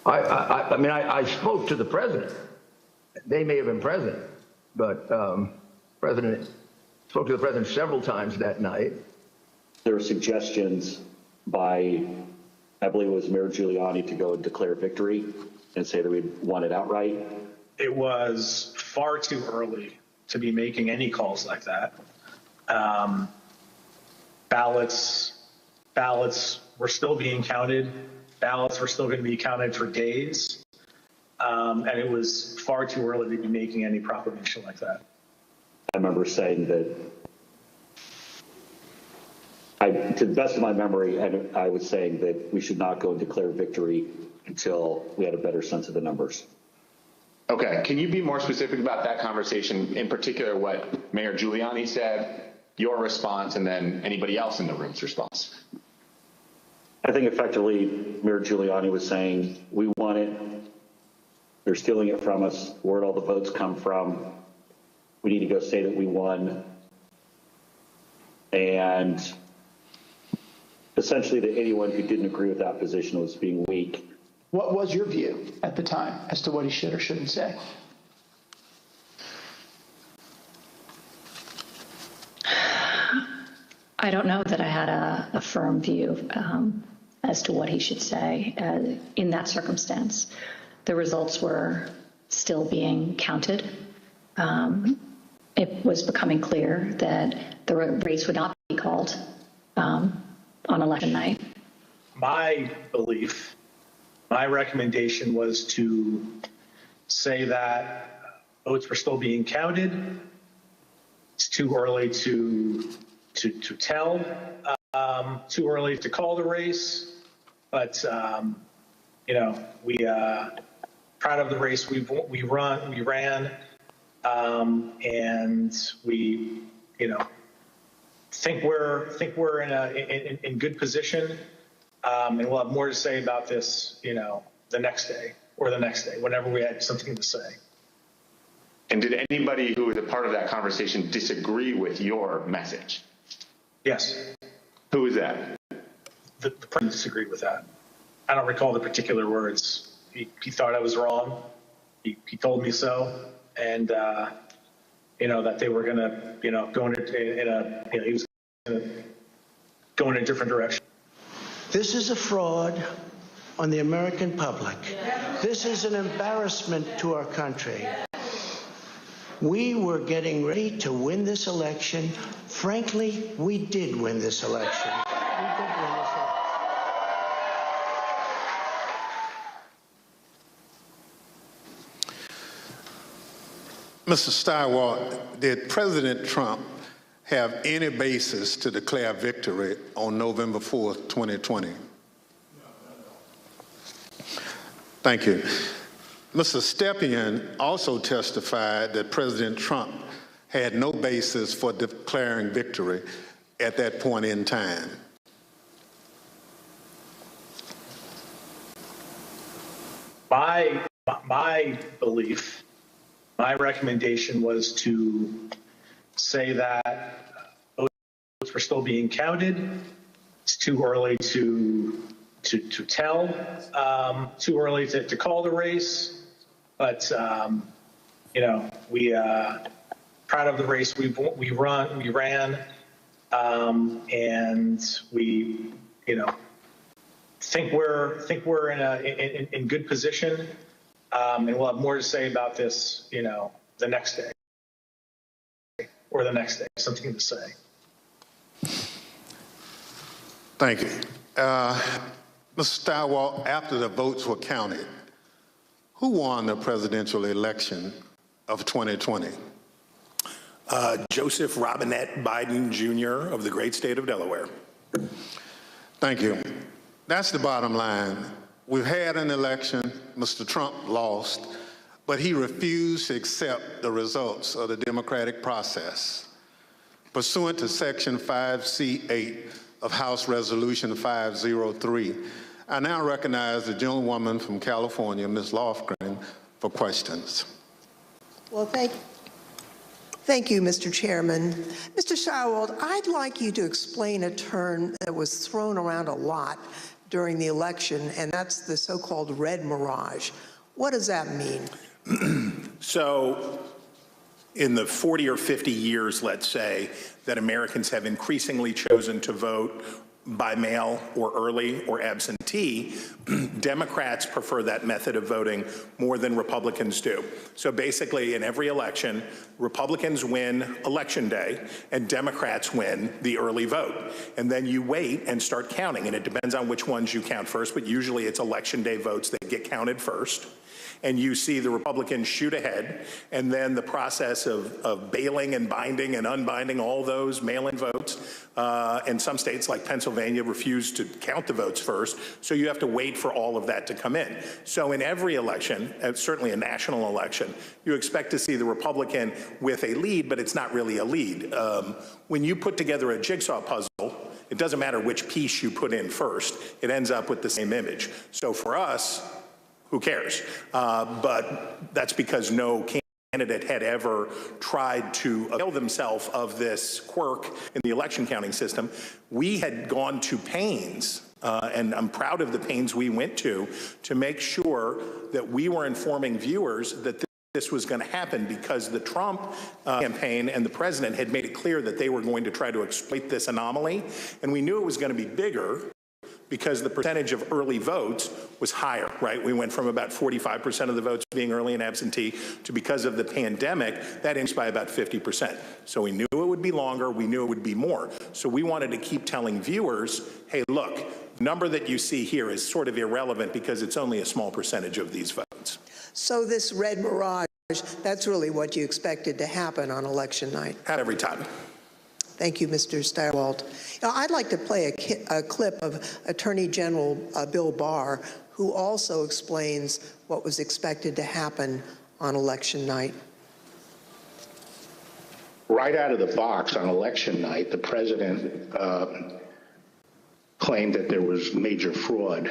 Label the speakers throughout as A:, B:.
A: I mean, I spoke to the president. They may have been present, but President spoke to the president several times that night.
B: There were suggestions by, I believe it was Mayor Giuliani, to go and declare victory and say that we'd won it outright.
C: It was far too early to be making any calls like that. Ballots were still being counted. Ballots were still going to be counted for days. And it was far too early to be making any proclamation like that.
B: I remember saying that, to the best of my memory, I was saying that we should not go and declare victory until we had a better sense of the numbers.
D: Okay, can you be more specific about that conversation, in particular what Mayor Giuliani said, your response, and then anybody else in the room's response?
B: I think effectively Mayor Giuliani was saying, we won it, they're stealing it from us, where'd all the votes come from? We need to go say that we won. And essentially that anyone who didn't agree with that position was being weak.
E: What was your view at the time as to what he should or shouldn't say?
F: I don't know that I had a firm view as to what he should say in that circumstance. The results were still being counted. It was becoming clear that the race would not be called on election night.
C: My belief, my recommendation was to say that votes were still being counted. It's too early to tell, too early to call the race, but you know, we proud of the race we ran, and we, you know, think we're in good position, and we'll have more to say about this, you know, the next day or the next day, whenever we had something to say.
D: And did anybody who was a part of that conversation disagree with your message?
C: Yes.
D: Who was that?
C: The president disagreed with that. I don't recall the particular words. He thought I was wrong. He told me so, and you know, that they were going to, you know, go in a he was going to go in a different direction.
G: This is a fraud on the American public. This is an embarrassment to our country. We were getting ready to win this election. Frankly, we did win this election.
H: Mr. Steiwalt, did President Trump have any basis to declare victory on November 4th, 2020? Thank you. Mr. Stepien also testified that President Trump had no basis for declaring victory at that point in time.
C: My belief, my recommendation was to say that votes were still being counted. It's too early to tell, too early to call the race, but you know, we proud of the race we ran, and we, you know, think we're in good position, and we'll have more to say about this, you know, the next day or the next day, something to say.
H: Thank you. Mr. Steiwalt, after the votes were counted, who won the presidential election of 2020?
I: Joseph Robinette Biden, Jr. of the great state of Delaware.
H: Thank you. That's the bottom line. We've had an election. Mr. Trump lost, but he refused to accept the results of the democratic process. Pursuant to Section 5C8 of House Resolution 503, I now recognize the gentlewoman from California, Ms. Lofgren, for questions.
J: Well, thank you, Mr. Chairman. Mr. Steiwalt, I'd like you to explain a term that was thrown around a lot during the election, and that's the so-called red mirage. What does that mean?
I: So in the 40 or 50 years, let's say, that Americans have increasingly chosen to vote by mail or early or absentee, Democrats prefer that method of voting more than Republicans do. So basically, in every election, Republicans win Election Day and Democrats win the early vote. And then you wait and start counting, and it depends on which ones you count first, but usually it's Election Day votes that get counted first. And you see the Republicans shoot ahead, and then the process of bailing and binding and unbinding all those mail-in votes. And some states like Pennsylvania refuse to count the votes first, so you have to wait for all of that to come in. So in every election, certainly a national election, you expect to see the Republican with a lead, but it's not really a lead. When you put together a jigsaw puzzle, it doesn't matter which piece you put in first, it ends up with the same image. So for us, who cares? But that's because no candidate had ever tried to avail themselves of this quirk in the election counting system. We had gone to pains, and I'm proud of the pains we went to make sure that we were informing viewers that this was going to happen, because the Trump campaign and the president had made it clear that they were going to try to exploit this anomaly, and we knew it was going to be bigger because the percentage of early votes was higher, right? We went from about 45% of the votes being early and absentee to, because of the pandemic, that increased by about 50%. So we knew it would be longer, we knew it would be more. So we wanted to keep telling viewers, hey, look, the number that you see here is sort of irrelevant because it's only a small percentage of these votes.
J: So this red mirage, that's really what you expected to happen on election night?
I: Not every time.
J: Thank you, Mr. Steigerwald. Now, I'd like to play a clip of Attorney General Bill Barr, who also explains what was expected to happen on election night.
K: Right out of the box on election night, the president claimed that there was major fraud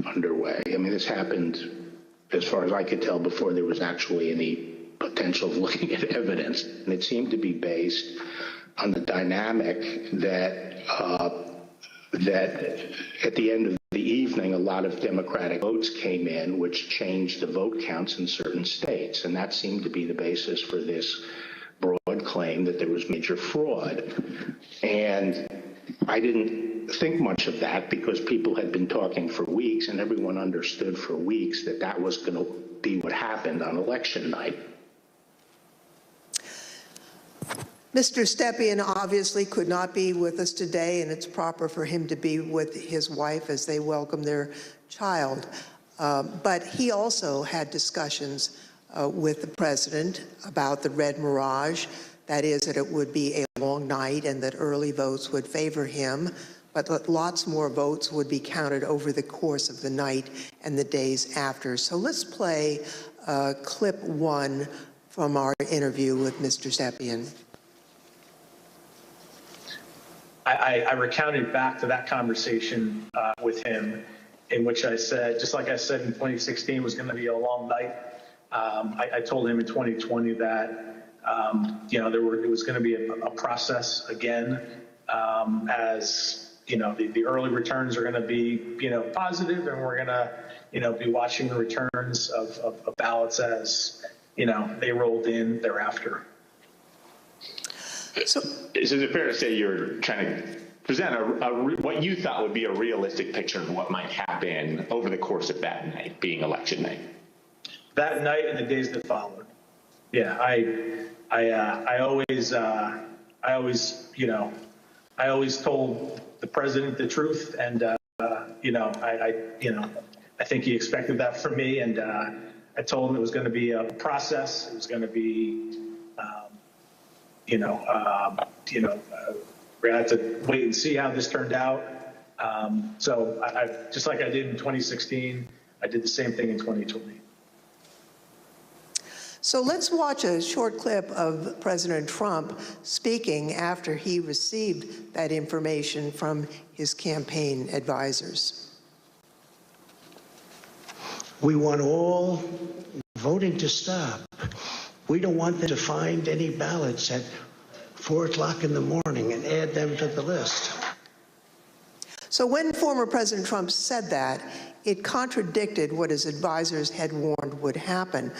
K: underway. I mean, this happened, as far as I could tell, before there was actually any potential of looking at evidence. And it seemed to be based on the dynamic that at the end of the evening, a lot of Democratic votes came in, which changed the vote counts in certain states. And that seemed to be the basis for this broad claim that there was major fraud. And I didn't think much of that because people had been talking for weeks, and everyone understood for weeks that that was going to be what happened on election night.
J: Mr. Stepien obviously could not be with us today, and it's proper for him to be with his wife as they welcome their child. But he also had discussions with the president about the red mirage, that is, that it would be a long night and that early votes would favor him, but that lots more votes would be counted over the course of the night and the days after. So let's play clip 1 from our interview with Mr. Stepien.
C: I recounted back to that conversation with him, in which I said, just like I said in 2016 was going to be a long night. I told him in 2020 that it was going to be a process again, as the early returns are going to be positive, and we're going to be watching the returns of ballots as they rolled in thereafter.
D: So is it fair to say you're trying to present what you thought would be a realistic picture of what might happen over the course of that night, being election night?
C: That night and the days that followed. Yeah, I always told the president the truth, and I think he expected that from me, and I told him it was going to be a process. It was going to be we're going to have to wait and see how this turned out. So I just like I did in 2016, I did the same thing in 2020.
J: So let's watch a short clip of President Trump speaking after he received that information from his campaign advisors.
G: We want all voting to stop. We don't want them to find any ballots at 4 o'clock in the morning and add them to the list.
J: So when former President Trump said that, it contradicted what his advisors had warned would happen.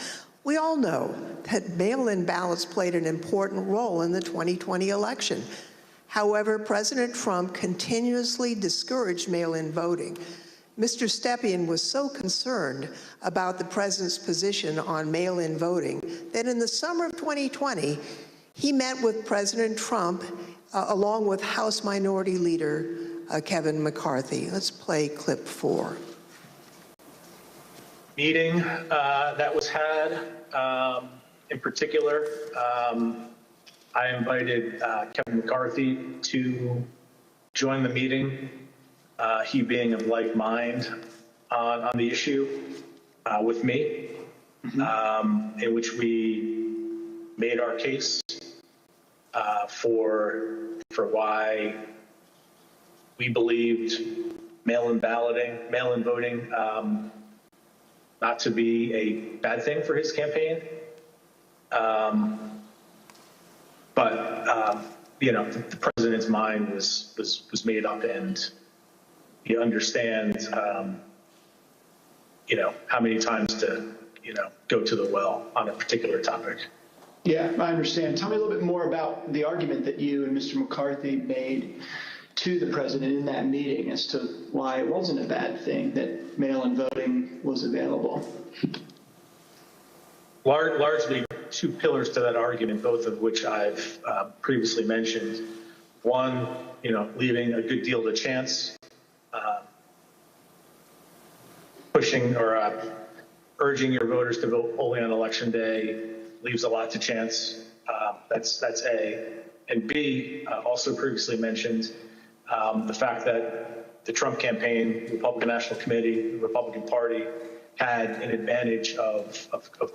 J: We all know that mail-in ballots played an important role in the 2020 election. However, President Trump continuously discouraged mail-in voting. Mr. Stepien was so concerned about the president's position on mail-in voting that in the summer of 2020, he met with President Trump along with House Minority Leader Kevin McCarthy. Let's play clip 4.
C: Meeting that was had, in particular, I invited Kevin McCarthy to join the meeting, he being of like mind on the issue with me, in which we made our case for why we believed mail-in voting not to be a bad thing for his campaign. The president's mind was made up, and he understands, how many times to, go to the well on a particular topic.
E: Yeah, I understand. Tell me a little bit more about the argument that you and Mr. McCarthy made to the president in that meeting as to why it wasn't a bad thing that mail-in voting was available.
C: Largely two pillars to that argument, both of which I've previously mentioned. One, leaving a good deal to chance, pushing or urging your voters to vote only on election day leaves a lot to chance. That's A. And B, also previously mentioned, the fact that the Trump campaign, the Republican National Committee, the Republican Party had an advantage of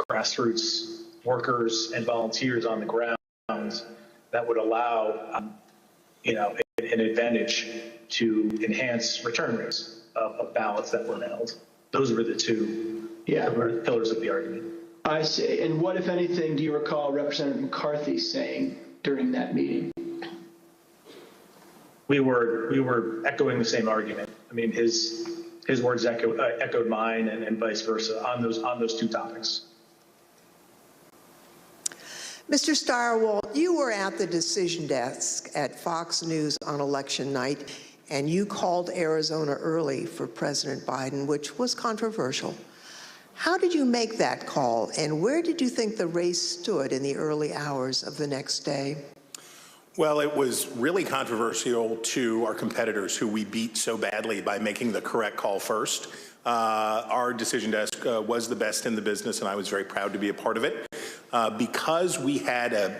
C: grassroots workers and volunteers on the ground that would allow, an advantage to enhance return rates of ballots that were mailed. Those were the two pillars of the argument.
E: I see. And what, if anything, do you recall Representative McCarthy saying during that meeting?
C: We were echoing the same argument. I mean, his words echoed mine, and vice versa on those two topics.
J: Mr. Stirewalt, you were at the decision desk at Fox News on election night, and you called Arizona early for President Biden, which was controversial. How did you make that call, and where did you think the race stood in the early hours of the next day?
I: Well, it was really controversial to our competitors who we beat so badly by making the correct call first. Our decision desk was the best in the business, and I was very proud to be a part of it. Because we had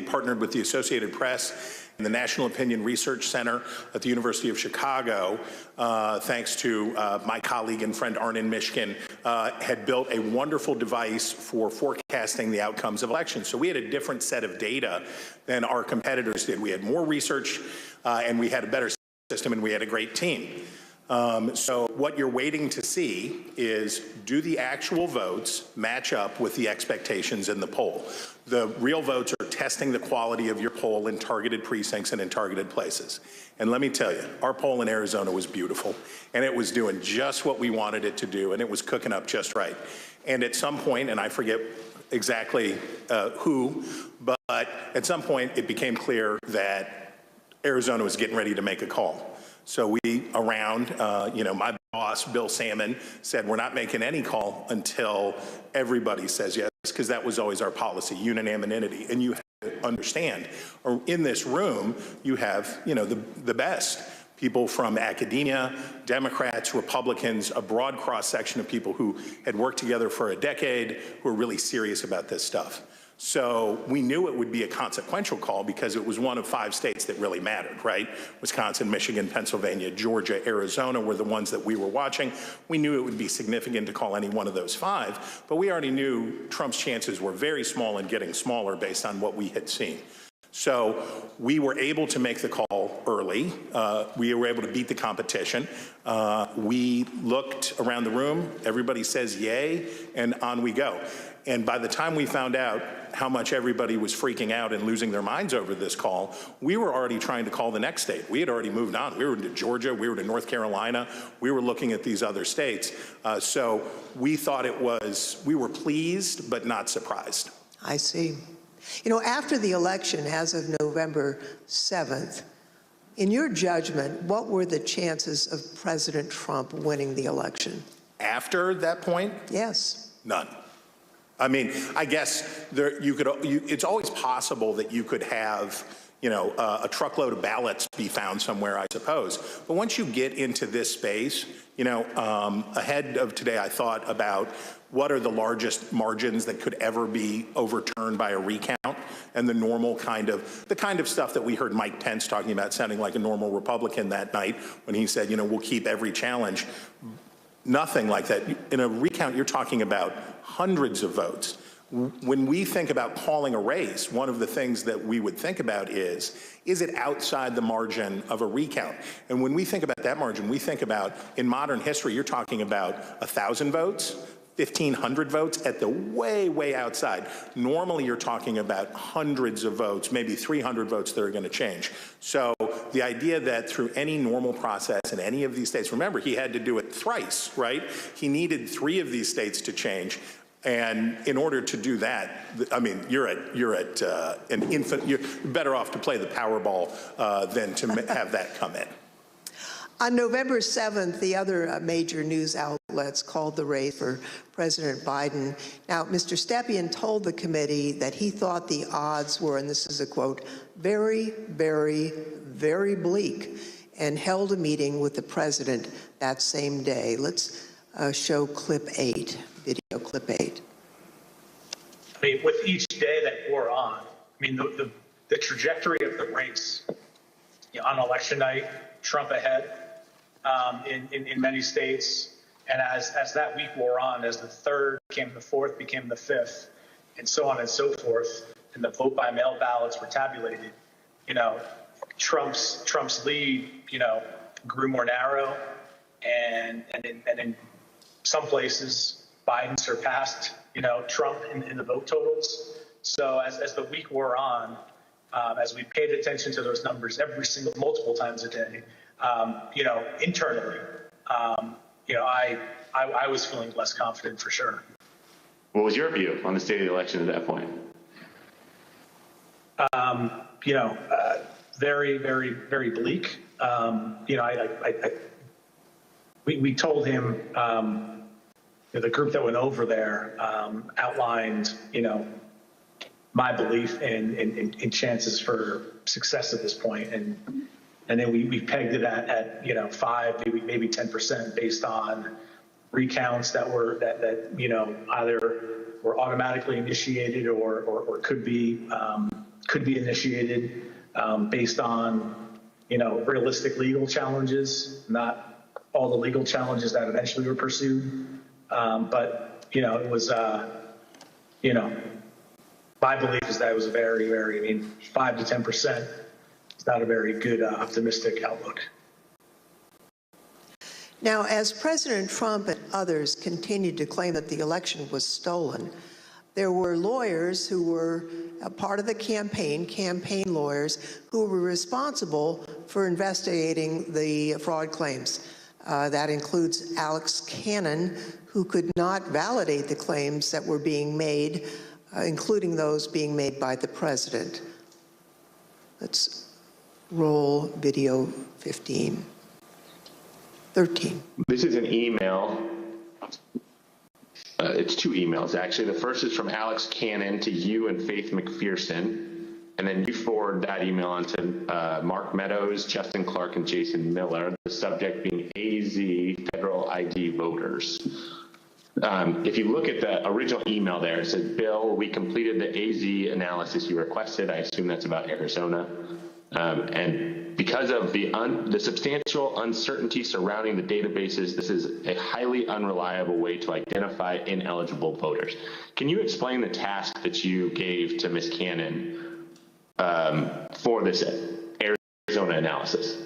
I: partnered with the Associated Press and the National Opinion Research Center at the University of Chicago, thanks to my colleague and friend Arnon Mishkin, had built a wonderful device for forecasting the outcomes of elections. So we had a different set of data than our competitors did. We had more research, and we had a better system, and we had a great team. So what you're waiting to see is, do the actual votes match up with the expectations in the poll? The real votes are testing the quality of your poll in targeted precincts and in targeted places. And let me tell you, our poll in Arizona was beautiful, and it was doing just what we wanted it to do, and it was cooking up just right. And at some point, and I forget exactly who, but at some point it became clear that Arizona was getting ready to make a call. So we, my boss, Bill Salmon, said we're not making any call until everybody says yes, because that was always our policy, unanimity. And you have to understand, or in this room, you have, the best people from academia, Democrats, Republicans, a broad cross-section of people who had worked together for a decade, who are really serious about this stuff. So we knew it would be a consequential call because it was one of 5 states that really mattered, right? Wisconsin, Michigan, Pennsylvania, Georgia, Arizona were the ones that we were watching. We knew it would be significant to call any one of those 5, but we already knew Trump's chances were very small and getting smaller based on what we had seen. So we were able to make the call early. We were able to beat the competition. We looked around the room, everybody says yay, and on we go. And by the time we found out how much everybody was freaking out and losing their minds over this call, we were already trying to call the next state. We had already moved on. We were to Georgia, we were to North Carolina, we were looking at these other states. So we thought we were pleased, but not surprised.
J: I see. You know, after the election, as of November 7th, in your judgment, what were the chances of President Trump winning the election?
I: After that point?
J: Yes.
I: None. I mean, I guess it's always possible that you could have, a truckload of ballots be found somewhere, I suppose. But once you get into this space, ahead of today, I thought about what are the largest margins that could ever be overturned by a recount, and the kind of stuff that we heard Mike Pence talking about, sounding like a normal Republican that night when he said, we'll keep every challenge. Nothing like that. In a recount, you're talking about hundreds of votes. When we think about calling a race, one of the things that we would think about is it outside the margin of a recount? And when we think about that margin, we think about, in modern history, you're talking about 1,000 votes, 1,500 votes at the way outside. Normally, you're talking about hundreds of votes, maybe 300 votes that are going to change. So the idea that through any normal process in any of these states, remember, he had to do it thrice, right? He needed 3 of these states to change. And in order to do that, I mean, you're at an infant. You're better off to play the Powerball than to have that come in.
J: On November 7th, the other major news outlets called the race for President Biden. Now, Mr. Stepien told the committee that he thought the odds were, and this is a quote, very, very, very bleak, and held a meeting with the president that same day. Let's show clip 8, video clip 8.
C: I mean, with each day that wore on, I mean, the trajectory of the race, on election night, Trump ahead in many states. And as that week wore on, as the 3rd became the 4th, became the 5th, and so on and so forth, and the vote by mail ballots were tabulated, Trump's lead, grew more narrow, and in some places, Biden surpassed, Trump in the vote totals. So as the week wore on, as we paid attention to those numbers multiple times a day, internally, I was feeling less confident for sure.
D: What was your view on the state of the election at that point?
C: Very, very, very bleak. We told him, the group that went over there outlined, my belief in chances for success at this point, and then we pegged it at 5, maybe 10% based on recounts that either were automatically initiated or could be initiated based on realistic legal challenges, not all the legal challenges that eventually were pursued. But it was my belief is that it was a very, very, 5 to 10%. It's not a very good optimistic outlook.
J: Now, as President Trump and others continued to claim that the election was stolen, there were lawyers who were a part of the campaign lawyers, who were responsible for investigating the fraud claims. That includes Alex Cannon, who could not validate the claims that were being made, including those being made by the president. Let's roll video 13.
D: This is an email. It's 2 emails, actually. The first is from Alex Cannon to you and Faith McPherson, and then you forward that email on to Mark Meadows, Justin Clark, and Jason Miller, the subject being AZ federal ID voters. If you look at the original email there, it says, Bill, we completed the AZ analysis you requested. I assume that's about Arizona. And because of the substantial uncertainty surrounding the databases, this is a highly unreliable way to identify ineligible voters. Can you explain the task that you gave to Ms. Cannon for this Arizona analysis?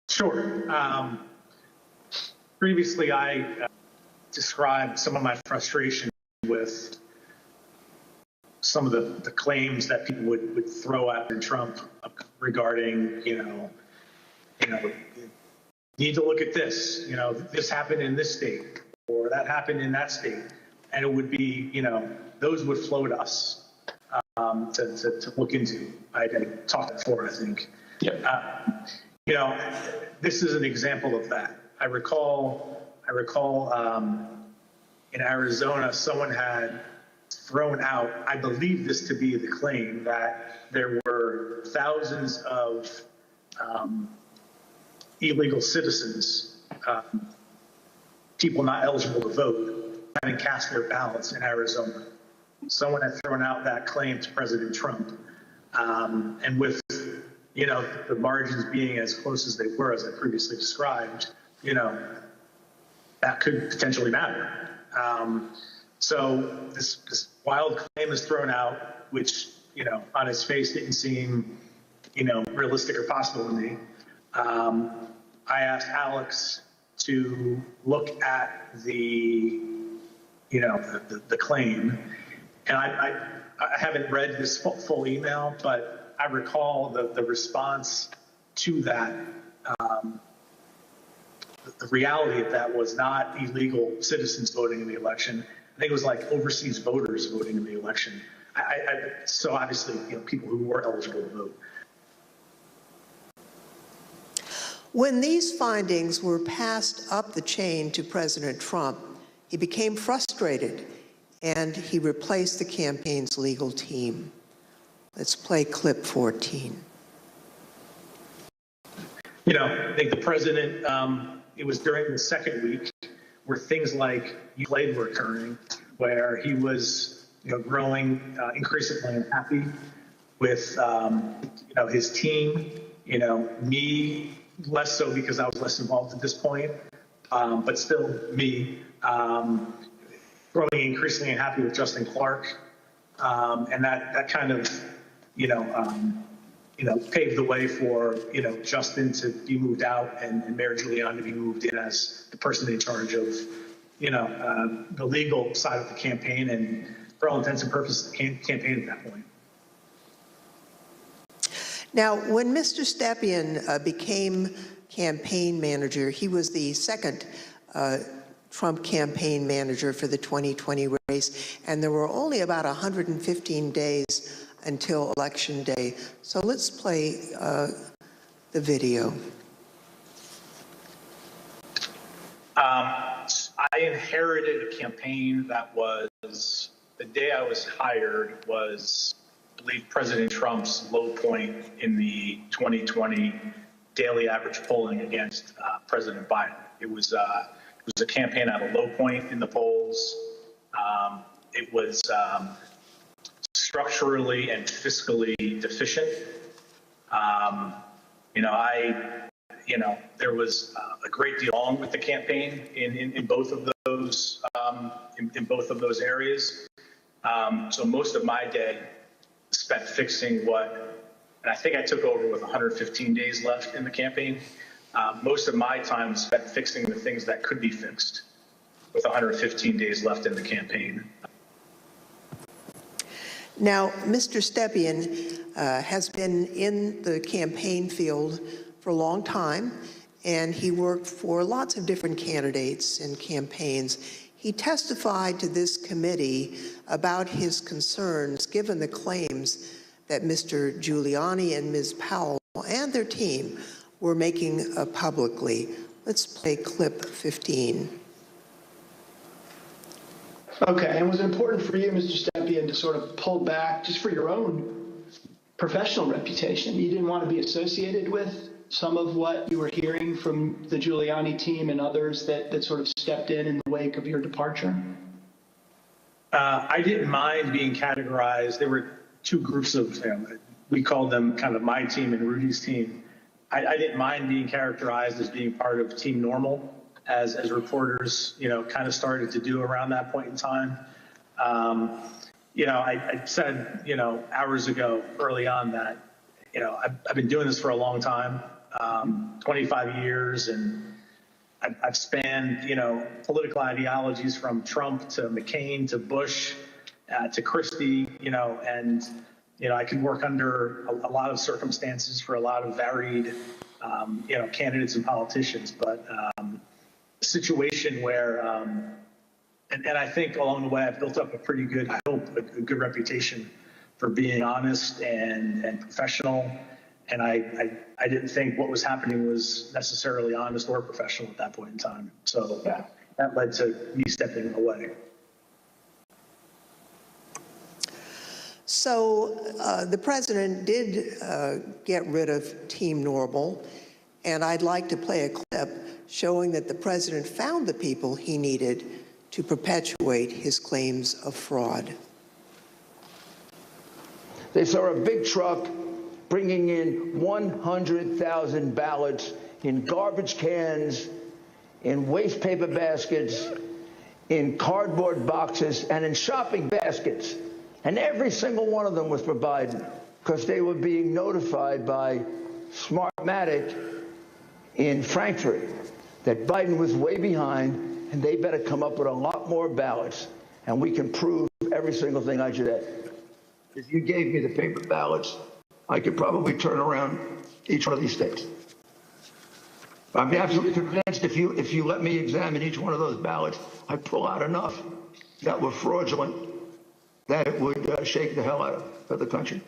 C: Sure. Previously, I described some of my frustration with some of the claims that people would throw at Trump regarding, you need to look at this, this happened in this state or that happened in that state. And it would be, those would float us to look into. I talked before, I think.
D: Yep.
C: This is an example of that. I recall in Arizona, someone had thrown out, I believe this to be the claim, that there were thousands of illegal citizens, people not eligible to vote, having cast their ballots in Arizona. Someone had thrown out that claim to President Trump. And with, the margins being as close as they were, as I previously described, that could potentially matter. So this wild claim is thrown out, which, on its face didn't seem, realistic or possible to me. I asked Alex to look at the claim, and I haven't read this full email, but I recall the response to that. The reality of that was not illegal citizens voting in the election. I think it was like overseas voters voting in the election. So obviously, people who were eligible to vote.
J: When these findings were passed up the chain to President Trump, he became frustrated and he replaced the campaign's legal team. Let's play clip 14.
C: I think the president, it was during the second week where things like you played were occurring, where he was, growing increasingly unhappy with, his team, me less so because I was less involved at this point, but still me, growing increasingly unhappy with Justin Clark, and that kind of, paved the way for, Justin to be moved out and Mayor Giuliani to be moved in as the person in charge of, the legal side of the campaign and, for all intents and purposes, the campaign at that point.
J: Now, when Mr. Stepien became campaign manager, he was the second Trump campaign manager for the 2020 race, and there were only about 115 days until Election Day. So let's play the video.
C: I inherited a campaign that was, the day I was hired was, I believe, President Trump's low point in the 2020 daily average polling against President Biden. It was a campaign at a low point in the polls. It was structurally and fiscally deficient. There was a great deal wrong with the campaign in both of those areas. So most of my day spent fixing and I think I took over with 115 days left in the campaign. Most of my time was spent fixing the things that could be fixed with 115 days left in the campaign.
J: Now, Mr. Stepien has been in the campaign field for a long time, and he worked for lots of different candidates and campaigns. He testified to this committee about his concerns given the claims that Mr. Giuliani and Ms. Powell and their team were making publicly. Let's play clip 15.
E: Okay, and was it important for you, Mr. Stepien, to sort of pull back just for your own professional reputation? You didn't want to be associated with some of what you were hearing from the Giuliani team and others that sort of stepped in the wake of your departure?
C: I didn't mind being categorized. There were two groups of, we called them kind of my team and Rudy's team. I didn't mind being characterized as being part of Team Normal, as reporters, kind of started to do around that point in time. I said, hours ago, early on that, I've been doing this for a long time, 25 years, and I've spanned, political ideologies from Trump to McCain to Bush to Christie, and, I can work under a lot of circumstances for a lot of varied, candidates and politicians, but a situation where, and I think along the way I've built up a pretty good, I hope, a good reputation for being honest and professional. And I didn't think what was happening was necessarily honest or professional at that point in time. So that led to me stepping away.
J: So the president did get rid of Team Normal, and I'd like to play a clip showing that the president found the people he needed to perpetuate his claims of fraud.
A: They saw a big truck bringing in 100,000 ballots in garbage cans, in waste paper baskets, in cardboard boxes, and in shopping baskets. And every single one of them was for Biden because they were being notified by Smartmatic in Frankfurt that Biden was way behind and they better come up with a lot more ballots. And we can prove every single thing I just said. If you gave me the paper ballots, I could probably turn around each one of these states. I'm absolutely convinced if you let me examine each one of those ballots, I'd pull out enough that were fraudulent that it would shake the hell out of the country.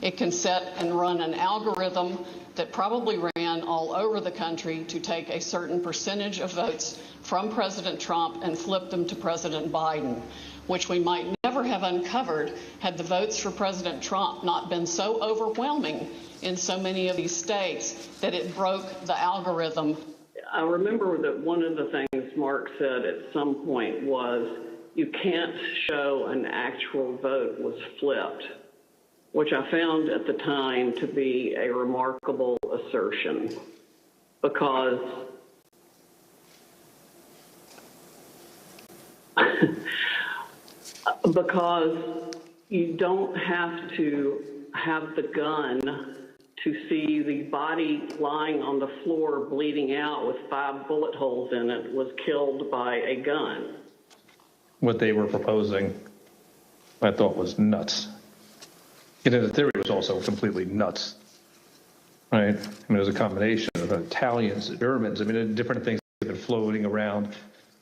L: It can set and run an algorithm that probably ran all over the country to take a certain percentage of votes from President Trump and flip them to President Biden, which we might never have uncovered had the votes for President Trump not been so overwhelming in so many of these states that it broke the algorithm.
M: I remember that one of the things Mark said at some point was, you can't show an actual vote was flipped, which I found at the time to be a remarkable assertion because you don't have to have the gun to see the body lying on the floor bleeding out with 5 bullet holes in it was killed by a gun.
N: What they were proposing, I thought was nuts. The theory was also completely nuts, right? I mean, it was a combination of Italians, Germans. I mean, different things have been floating around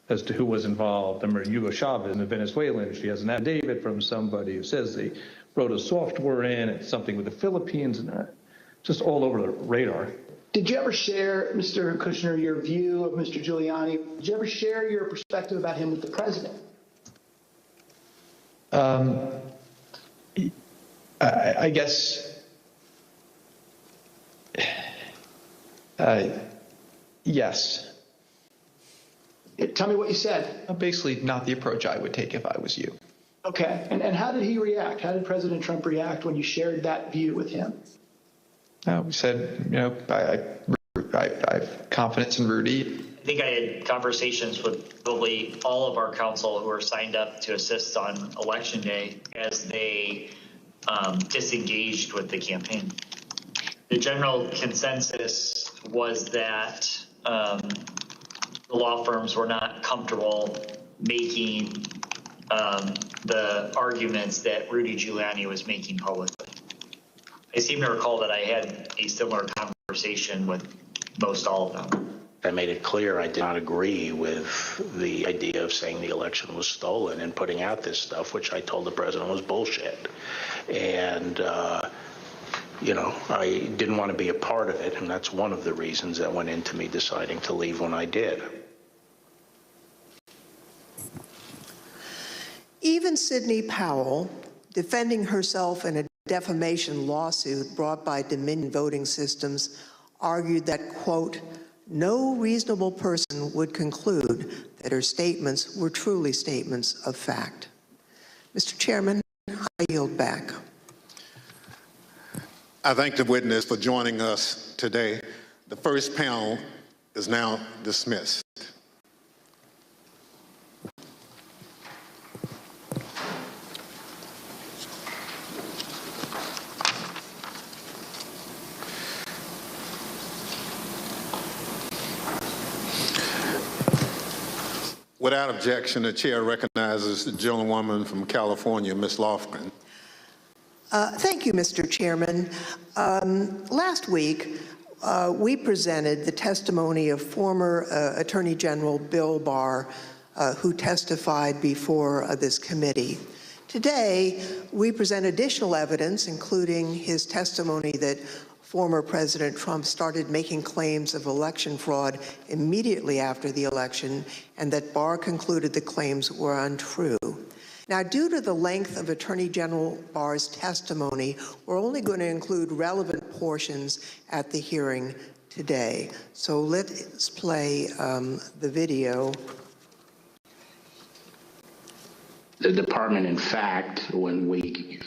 N: as to who was involved. I remember Hugo Chavez, the Venezuelan. She has an affidavit from somebody who says they wrote a software in and something with the Philippines, and just all over the radar.
E: Did you ever share, Mr. Kushner, your view of Mr. Giuliani? Did you ever share your perspective about him with the president?
O: I guess, yes.
E: Tell me what you said.
O: Basically, not the approach I would take if I was you.
E: Okay. And how did he react? How did President Trump react when you shared that view with him?
O: We said, I have confidence in Rudy.
P: I think I had conversations with probably all of our council who are signed up to assist on Election Day as they disengaged with the campaign. The general consensus was that the law firms were not comfortable making the arguments that Rudy Giuliani was making publicly. I seem to recall that I had a similar conversation with most all of them.
K: I made it clear I did not agree with the idea of saying the election was stolen and putting out this stuff, which I told the president was bullshit. And, I didn't want to be a part of it, and that's one of the reasons that went into me deciding to leave when I did.
J: Even Sidney Powell, defending herself in a defamation lawsuit brought by Dominion Voting Systems, argued that, quote, no reasonable person would conclude that her statements were truly statements of fact. Mr. Chairman, I yield back.
H: I thank the witness for joining us today. The first panel is now dismissed. Without objection, the chair recognizes the gentlewoman from California, Ms. Lofgren.
J: Thank you, Mr. Chairman. Last week, we presented the testimony of former Attorney General Bill Barr, who testified before this committee. Today, we present additional evidence, including his testimony that former President Trump started making claims of election fraud immediately after the election, and that Barr concluded the claims were untrue. Now, due to the length of Attorney General Barr's testimony, we're only going to include relevant portions at the hearing today. So let's play the video.
K: The department, in fact, when we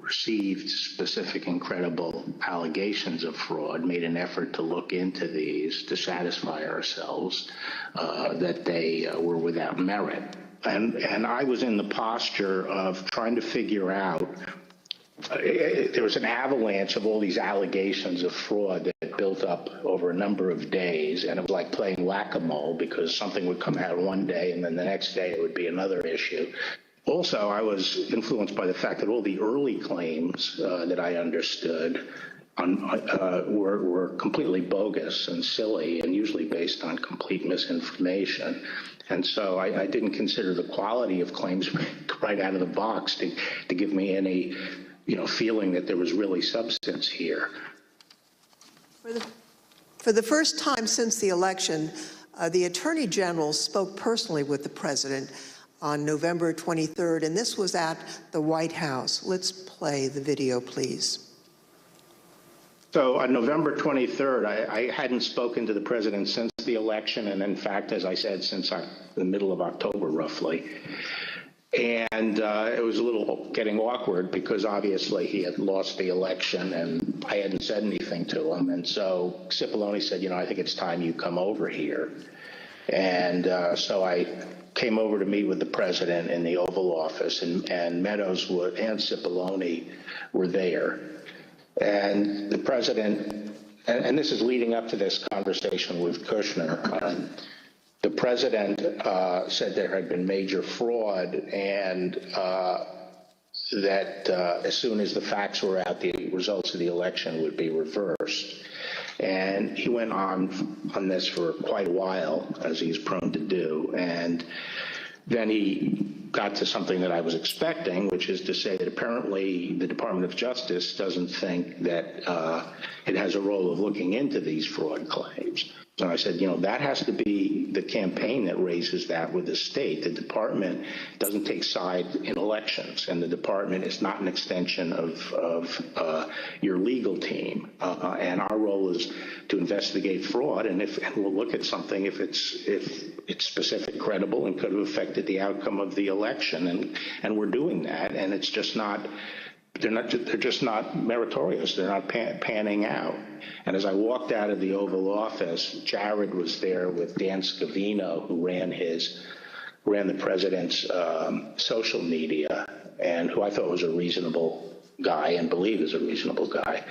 K: received specific and credible allegations of fraud, made an effort to look into these to satisfy ourselves that they were without merit. And I was in the posture of trying to figure out, there was an avalanche of all these allegations of fraud that built up over a number of days, and it was like playing whack-a-mole because something would come out one day and then the next day it would be another issue. Also, I was influenced by the fact that all the early claims that I understood were completely bogus and silly and usually based on complete misinformation. And so I didn't consider the quality of claims right out of the box to give me any, feeling that there was really substance here.
J: For the first time since the election, the Attorney General spoke personally with the President on November 23rd, and this was at the White House. Let's play the video, please.
K: So on November 23rd, I hadn't spoken to the President since the election, and in fact, as I said, since the middle of October, roughly. And it was a little getting awkward because obviously he had lost the election and I hadn't said anything to him. And so Cipollone said, I think it's time you come over here. And so I came over to meet with the President in the Oval Office, and Meadows and Cipollone were there. And the President, and this is leading up to this conversation with Kushner, the President said there had been major fraud and that as soon as the facts were out, the results of the election would be reversed. And he went on this for quite a while, as he's prone to do. And then he got to something that I was expecting, which is to say that apparently the Department of Justice doesn't think that it has a role of looking into these fraud claims. So I said, that has to be the campaign that raises that with the state. The department doesn't take sides in elections, and the department is not an extension of your legal team. And our role is to investigate fraud, and we'll look at something if it's specific, credible, and could have affected the outcome of the election. And we're doing that, and it's just not. They're just not meritorious. They're not panning out. And as I walked out of the Oval Office, Jared was there with Dan Scavino, who ran the president's social media, and who I thought was a reasonable guy and believe is a reasonable guy.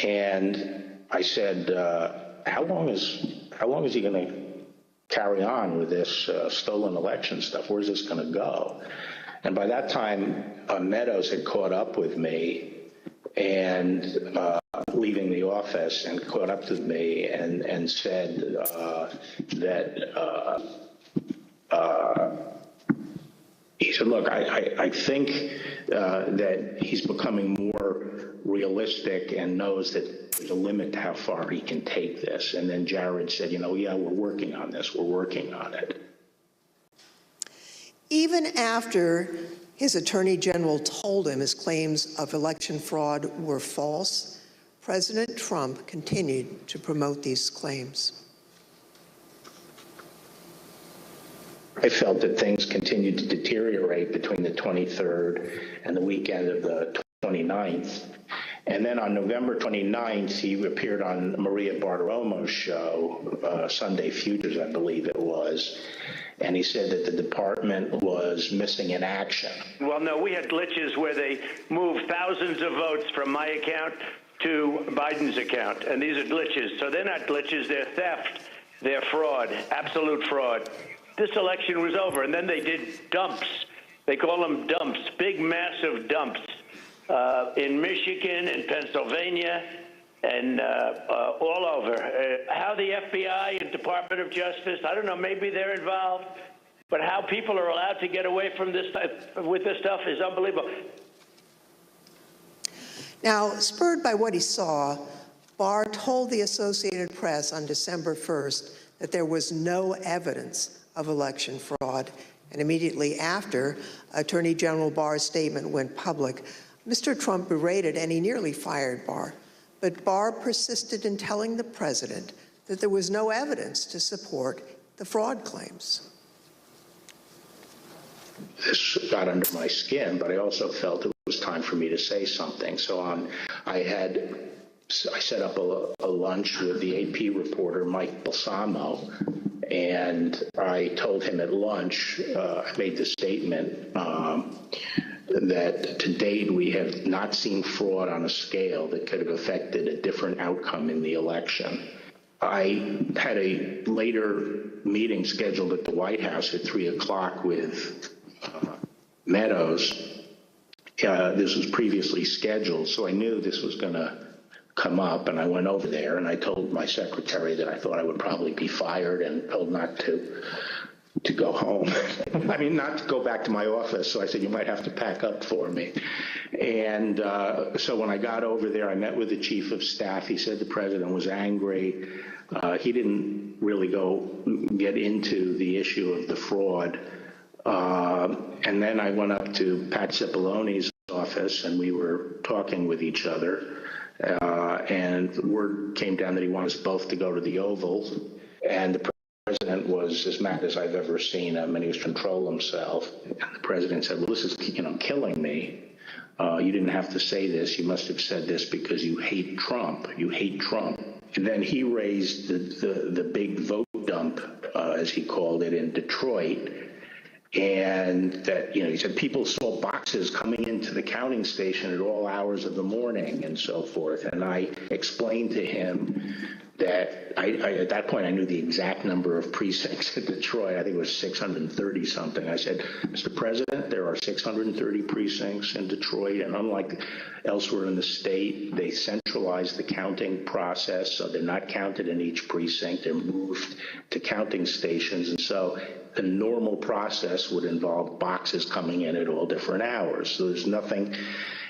K: And I said, how long is he going to carry on with this stolen election stuff? Where's this going to go? And by that time, Meadows had caught up with me and leaving the office and caught up with me and said that he said, look, I think that he's becoming more realistic and knows that there's a limit to how far he can take this. And then Jared said, yeah, we're working on this. We're working on it.
J: Even after his attorney general told him his claims of election fraud were false, President Trump continued to promote these claims.
K: I felt that things continued to deteriorate between the 23rd and the weekend of the 29th. And then on November 29th, he appeared on Maria Bartiromo's show, Sunday Futures, I believe it was. And he said that the department was missing in action.
Q: Well, no, we had glitches where they moved thousands of votes from my account to Biden's account. And these are glitches. So they're not glitches, they're theft, they're fraud, absolute fraud. this election was over. And then they did dumps. They call them dumps, big, massive dumps in Michigan and Pennsylvania and all over. How the FBI and Department of Justice, I don't know, maybe they're involved, but how people are allowed to get away from this with this stuff is unbelievable.
J: Now, spurred by what he saw, Barr told the Associated Press on December 1st that there was no evidence of election fraud. And immediately after Attorney General Barr's statement went public, Mr. Trump berated and he nearly fired Barr. But Barr persisted in telling the president that there was no evidence to support the fraud claims.
K: This got under my skin, but I also felt it was time for me to say something. So I set up a lunch with the AP reporter, Mike Balsamo, and I told him at lunch, I made the statement that to date we have not seen fraud on a scale that could have affected a different outcome in the election. I had a later meeting scheduled at the White House at 3 o'clock with Meadows. This was previously scheduled, so I knew this was going to come up, and I went over there and I told my secretary that I thought I would probably be fired and told not to go home. I mean, not to go back to my office. So I said, you might have to pack up for me. And so when I got over there, I met with the chief of staff. He said the president was angry. He didn't really get into the issue of the fraud. And then I went up to Pat Cipollone's office and we were talking with each other. And word came down that he wanted us both to go to the Oval. And the president was as mad as I've ever seen him, and he was trying to control himself. And the president said, well, this is, killing me. You didn't have to say this. You must have said this because you hate Trump. You hate Trump. And then he raised the big vote dump, as he called it, in Detroit. And that, he said people saw boxes coming into the counting station at all hours of the morning and so forth. And I explained to him that at that point I knew the exact number of precincts in Detroit. I think it was 630 something. I said, Mr. President, there are 630 precincts in Detroit, and unlike elsewhere in the state, they centralized the counting process, so they're not counted in each precinct. They're moved to counting stations, and so the normal process would involve boxes coming in at all different hours. So there's nothing.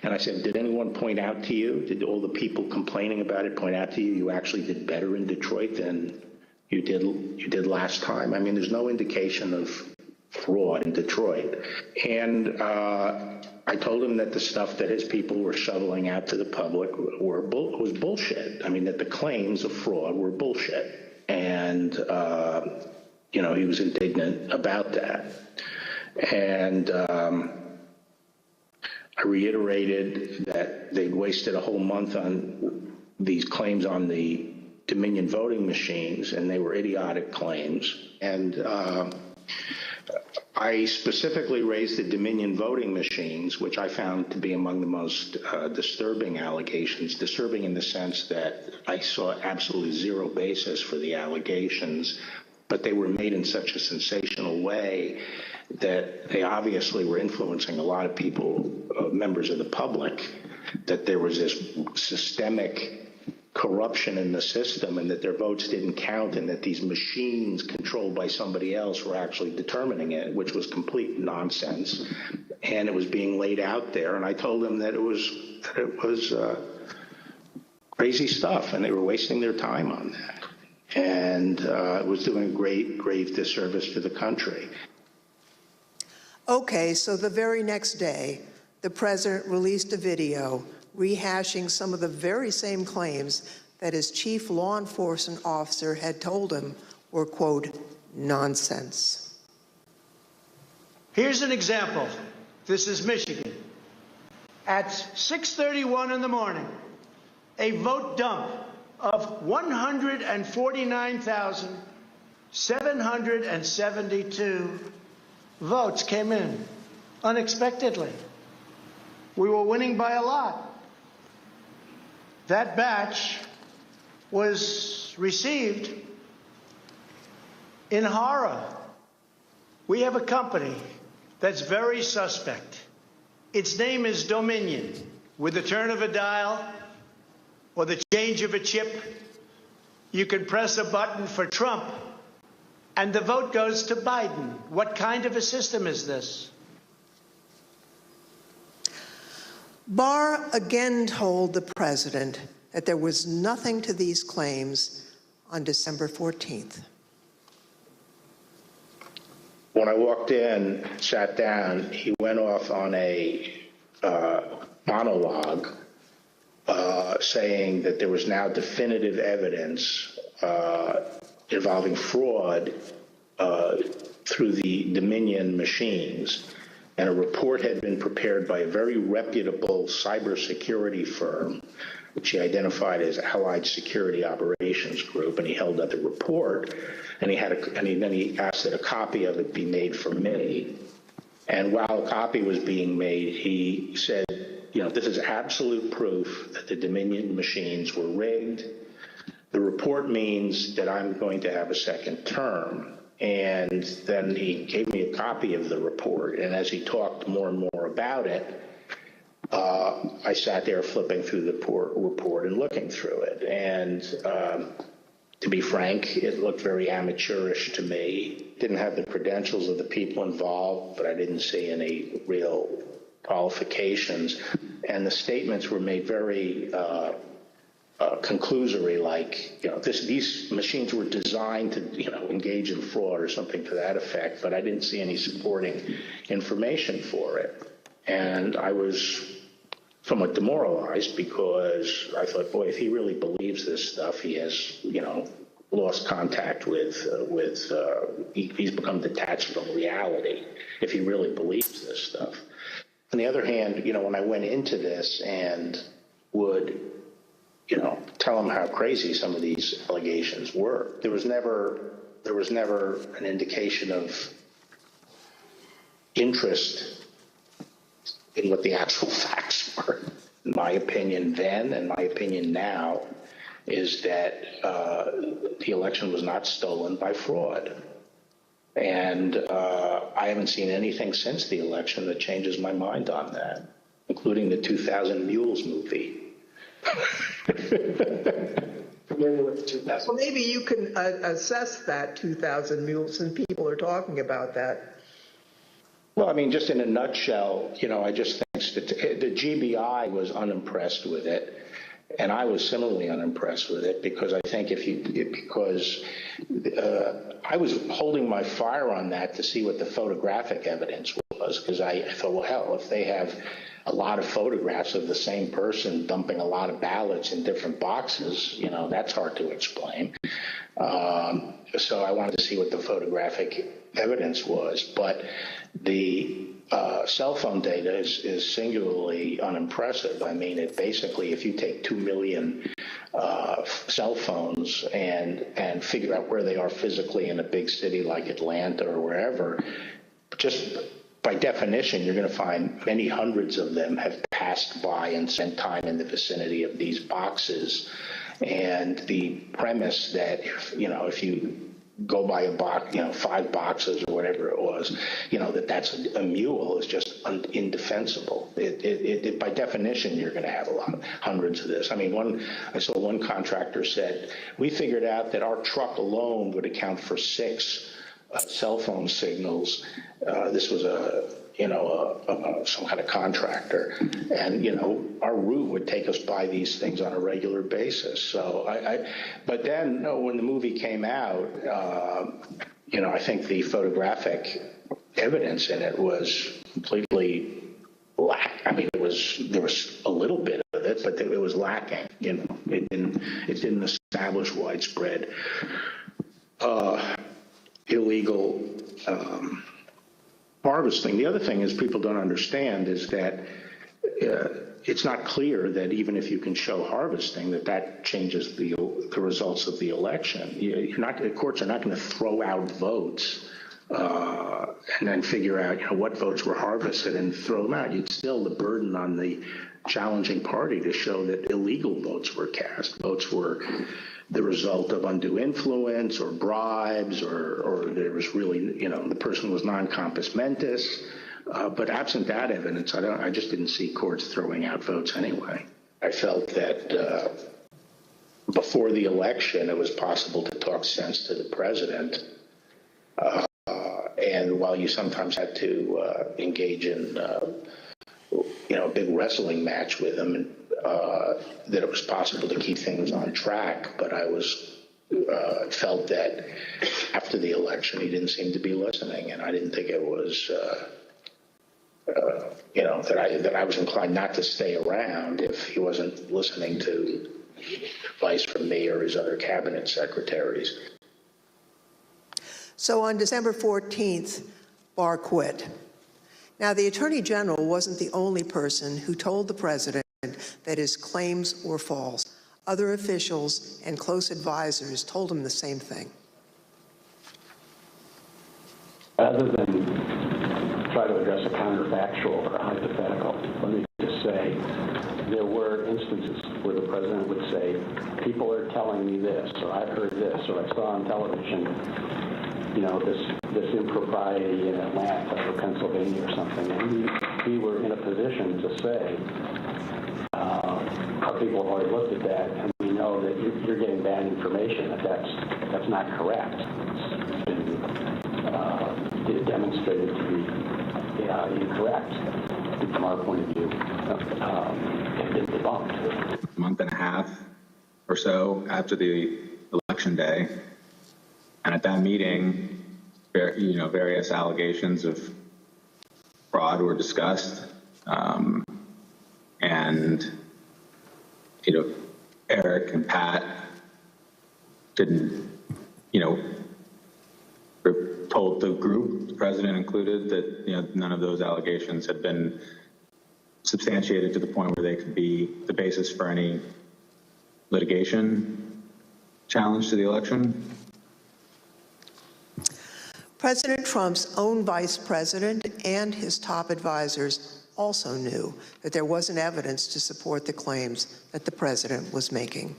K: And I said, did anyone point out to you, did all the people complaining about it point out to you, you actually did better in Detroit than you did last time? I mean, there's no indication of fraud in Detroit. And I told him that the stuff that his people were shoveling out to the public was bullshit. I mean, that the claims of fraud were bullshit. And, he was indignant about that. And I reiterated that they'd wasted a whole month on these claims on the Dominion voting machines, and they were idiotic claims. And I specifically raised the Dominion voting machines, which I found to be among the most disturbing allegations, disturbing in the sense that I saw absolutely zero basis for the allegations, but they were made in such a sensational way that they obviously were influencing a lot of people, members of the public, that there was this systemic corruption in the system and that their votes didn't count and that these machines controlled by somebody else were actually determining it, which was complete nonsense. And it was being laid out there. And I told them that it was crazy stuff and they were wasting their time on that. And it was doing a grave disservice to the country.
J: Okay, so the very next day, the president released a video rehashing some of the very same claims that his chief law enforcement officer had told him were, quote, nonsense.
G: Here's an example. This is Michigan. At 6:31 in the morning, a vote dump of 149,772 votes came in unexpectedly. We were winning by a lot. That batch was received in horror We have a company that's very suspect. Its name is Dominion. With the turn of a dial or the change of a chip, you can press a button for Trump and the vote goes to Biden. What kind of a system is this?
J: Barr again told the president that there was nothing to these claims on December 14th.
K: When I walked in, sat down, he went off on a monologue saying that there was now definitive evidence involving fraud through the Dominion machines, and a report had been prepared by a very reputable cybersecurity firm, which he identified as Allied Security Operations Group, and he held up the report, and then he asked that a copy of it be made for me. And while a copy was being made, he said, you know, this is absolute proof that the Dominion machines were rigged. The report means that I'm going to have a second term. And then he gave me a copy of the report. And as he talked more and more about it, I sat there flipping through the report and looking through it. And to be frank, it looked very amateurish to me. Didn't have the credentials of the people involved, but I didn't see any real qualifications. And the statements were made very conclusory, like, you know, these machines were designed to, you know, engage in fraud or something to that effect, but I didn't see any supporting information for it. And I was somewhat demoralized because I thought, boy, if he really believes this stuff, he has, you know, lost contact with he's become detached from reality if he really believes this stuff. On the other hand, you know, when I went into this and would, you know, tell him how crazy some of these allegations were, there was never an indication of interest in what the actual facts were. In my opinion then, and my opinion now, is that the election was not stolen by fraud. And I haven't seen anything since the election that changes my mind on that, including the 2000 Mules movie.
J: Well, maybe you can assess that 2,000 mules, and people are talking about that.
K: Well, I mean, just in a nutshell, you know, I just think that the GBI was unimpressed with it, and I was similarly unimpressed with it because I think I was holding my fire on that to see what the photographic evidence was, because I thought, well, hell, if they have a lot of photographs of the same person dumping a lot of ballots in different boxes, you know, that's hard to explain. So I wanted to see what the photographic evidence was. But the cell phone data is singularly unimpressive. I mean, it basically, if you take 2 million cell phones and figure out where they are physically in a big city like Atlanta or wherever, just by definition, you're going to find many hundreds of them have passed by and spent time in the vicinity of these boxes. And the premise that, if you go by a box, 5 boxes or whatever it was, that's a mule is just indefensible. It by definition, you're going to have hundreds of this. I mean, I saw one contractor said, we figured out that our truck alone would account for 6 cell phone signals. This was some kind of contractor, and our route would take us by these things on a regular basis. So but then when the movie came out, I think the photographic evidence in it was completely I mean, there was a little bit of it, but it was lacking. It didn't establish widespread illegal harvesting. The other thing is people don't understand is that it's not clear that even if you can show harvesting, that changes the results of the election. The courts are not going to throw out votes and then figure out what votes were harvested and throw them out. You'd still the burden on the challenging party to show that illegal votes were cast. Votes were the result of undue influence or bribes, or there was really, the person was non compos mentis. But absent that evidence, I just didn't see courts throwing out votes anyway. I felt that before the election, it was possible to talk sense to the president. And while you sometimes had to engage in, a big wrestling match with him, that it was possible to keep things on track. But I felt that after the election, he didn't seem to be listening, and I didn't think it was, that I was inclined not to stay around if he wasn't listening to advice from me or his other cabinet secretaries.
J: So on December 14th, Barr quit. Now, the Attorney General wasn't the only person who told the president that his claims were false. Other officials and close advisors told him the same thing.
R: Rather than try to address a counterfactual or a hypothetical, let me just say there were instances where the president would say, people are telling me this, or I've heard this, or I saw on television, this impropriety in Atlanta or Pennsylvania or something. And we were in a position to say, our people have already looked at that, and we know that you're getting bad information, that's not correct. It's been demonstrated to be incorrect from our point of view, and been debunked.
S: A month and a half or so after the election day, and at that meeting, various allegations of fraud were discussed, and Eric and Pat didn't, told the group, the president included, that none of those allegations had been substantiated to the point where they could be the basis for any litigation challenge to the election.
J: President Trump's own vice president and his top advisors also knew that there wasn't evidence to support the claims that the president was making.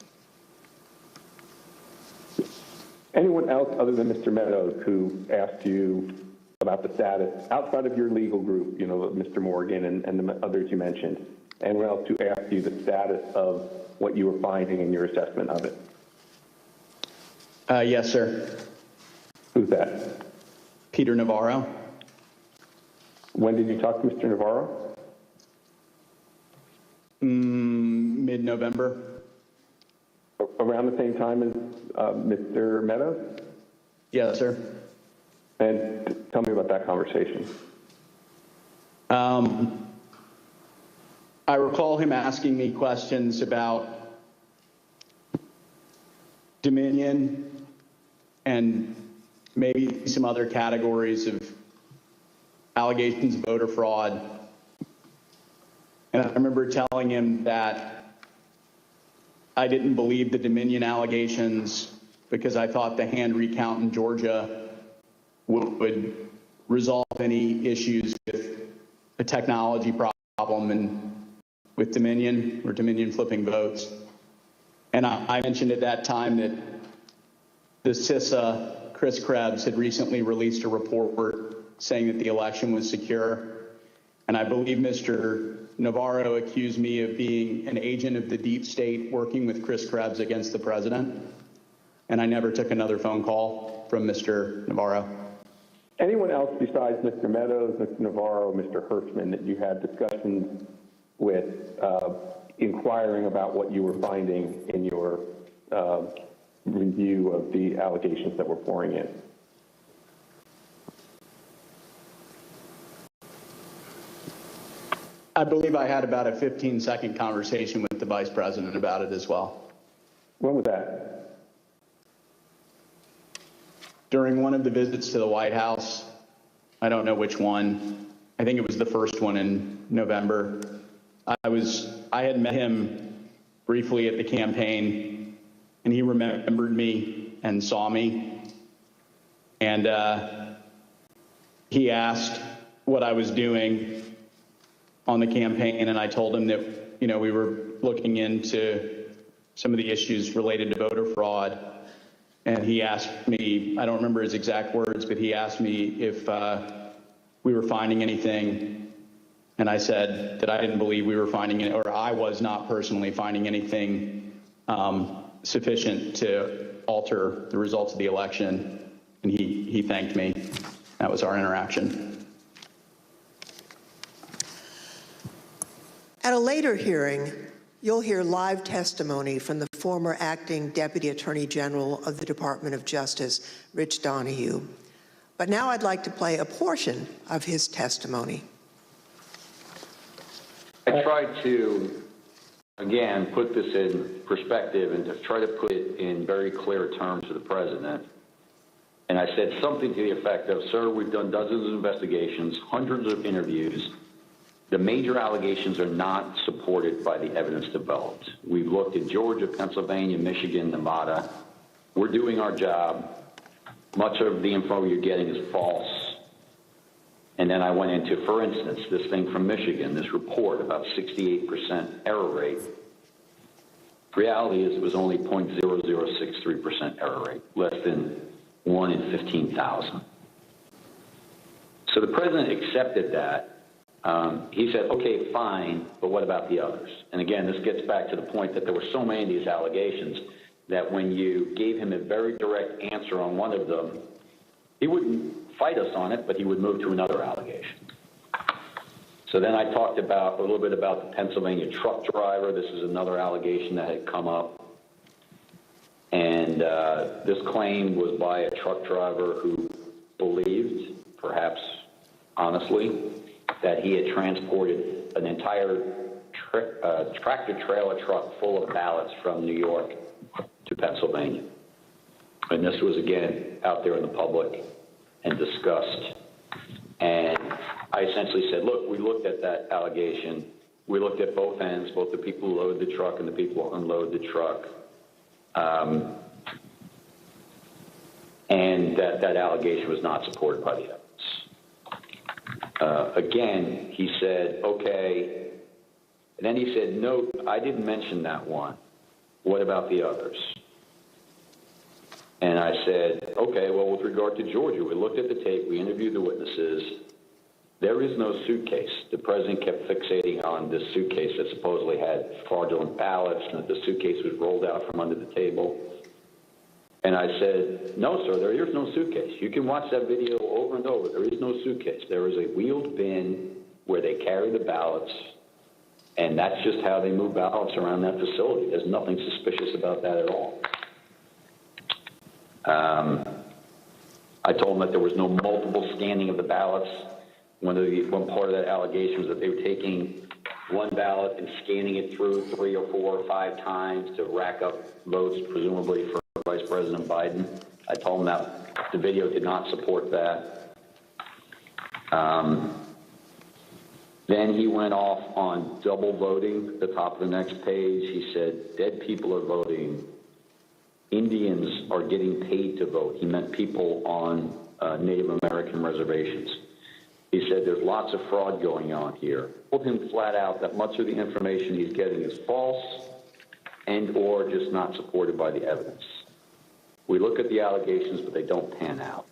T: Anyone else other than Mr. Meadows who asked you about the status outside of your legal group, Mr. Morgan and the others you mentioned, anyone else who asked you the status of what you were finding in your assessment of it?
U: Yes, sir.
T: Who's that?
U: Peter Navarro.
T: When did you talk to Mr. Navarro?
U: Mid-November.
T: Around the same time as Mr. Meadows?
U: Yes, sir.
T: And tell me about that conversation.
U: I recall him asking me questions about Dominion and maybe some other categories of allegations of voter fraud. And I remember telling him that I didn't believe the Dominion allegations because I thought the hand recount in Georgia would resolve any issues with a technology problem and with Dominion or Dominion flipping votes. And I mentioned at that time that the CISA, Chris Krebs, had recently released a report saying that the election was secure. And I believe Mr. Navarro accused me of being an agent of the deep state working with Chris Krebs against the president. And I never took another phone call from Mr. Navarro.
T: Anyone else besides Mr. Meadows, Mr. Navarro, Mr. Hirschman that you had discussions with inquiring about what you were finding in your review of the allegations that were pouring in?
U: I believe I had about a 15-second conversation with the vice president about it as well.
T: When was that?
U: During one of the visits to the White House. I don't know which one. I think it was the first one in November. I had met him briefly at the campaign, and he remembered me and saw me. And he asked what I was doing on the campaign, and I told him that, we were looking into some of the issues related to voter fraud. And he asked me, I don't remember his exact words, but he asked me if we were finding anything. And I said that I didn't believe we were finding it, or I was not personally finding anything sufficient to alter the results of the election. And he thanked me. That was our interaction.
J: At a later hearing, you'll hear live testimony from the former acting Deputy Attorney General of the Department of Justice, Rich Donahue. But now I'd like to play a portion of his testimony.
B: I tried to, again, put this in perspective and to try to put it in very clear terms to the president. And I said something to the effect of, sir, we've done dozens of investigations, hundreds of interviews. The major allegations are not supported by the evidence developed. We've looked at Georgia, Pennsylvania, Michigan, Nevada. We're doing our job. Much of the info you're getting is false. And then I went into, for instance, this thing from Michigan, this report about 68% error rate. Reality is it was only 0.0063% error rate, less than 1 in 15,000. So the president accepted that. He said, okay, fine, but what about the others? And again, this gets back to the point that there were so many of these allegations that when you gave him a very direct answer on one of them, he wouldn't fight us on it, but he would move to another allegation. So then I talked about a little bit about the Pennsylvania truck driver. This is another allegation that had come up. And this claim was by a truck driver who believed, perhaps honestly, that he had transported an entire tractor-trailer truck full of ballots from New York to Pennsylvania. And this was, again, out there in the public and discussed. And I essentially said, look, we looked at that allegation. We looked at both ends, both the people who load the truck and the people who unload the truck. And that allegation was not supported by the evidence. Again, he said, okay. And then he said, no, I didn't mention that one. What about the others? And I said, okay, well, with regard to Georgia, we looked at the tape, we interviewed the witnesses. There is no suitcase. The president kept fixating on this suitcase that supposedly had fraudulent ballots and that the suitcase was rolled out from under the table. And I said, no, sir, there is no suitcase. You can watch that video over and over. There is no suitcase. There is a wheeled bin where they carry the ballots, and that's just how they move ballots around that facility. There's nothing suspicious about that at all. I told them that there was no multiple scanning of the ballots. One part of that allegation was that they were taking one ballot and scanning it through 3 or 4 or 5 times to rack up votes, presumably for Vice President Biden. I told them that the video did not support that. Then he went off on double voting at the top of the next page. He said, dead people are voting. Indians are getting paid to vote. He meant people on Native American reservations. He said there's lots of fraud going on here. Told him flat out that much of the information he's getting is false and or just not supported by the evidence. We look at the allegations, but they don't pan out.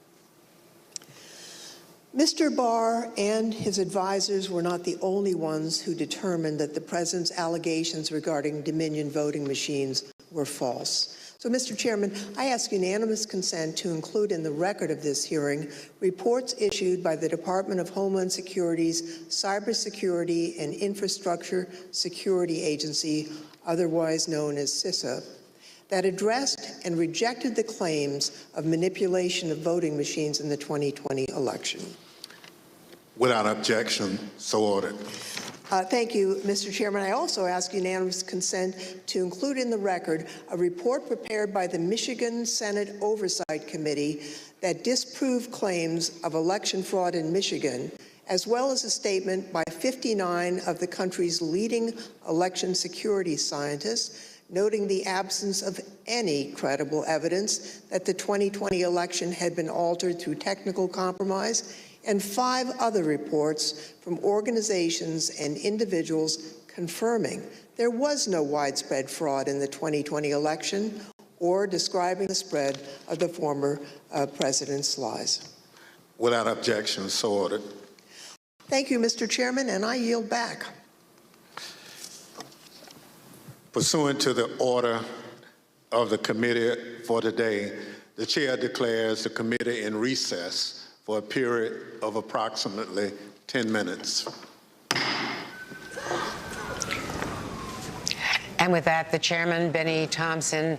J: Mr. Barr and his advisors were not the only ones who determined that the president's allegations regarding Dominion voting machines were false. So, Mr. Chairman, I ask unanimous consent to include in the record of this hearing reports issued by the Department of Homeland Security's Cybersecurity and Infrastructure Security Agency, otherwise known as CISA, that addressed and rejected the claims of manipulation of voting machines in the 2020 election.
H: Without objection, so ordered.
J: Thank you, Mr. Chairman. I also ask unanimous consent to include in the record a report prepared by the Michigan Senate Oversight Committee that disproved claims of election fraud in Michigan, as well as a statement by 59 of the country's leading election security scientists noting the absence of any credible evidence that the 2020 election had been altered through technical compromise, and 5 other reports from organizations and individuals confirming there was no widespread fraud in the 2020 election or describing the spread of the former president's lies.
H: Without objection, so ordered.
J: Thank you, Mr. Chairman, and I yield back.
H: Pursuant to the order of the committee for today, the chair declares the committee in recess for a period of approximately 10 minutes.
F: And with that, the chairman, Benny Thompson,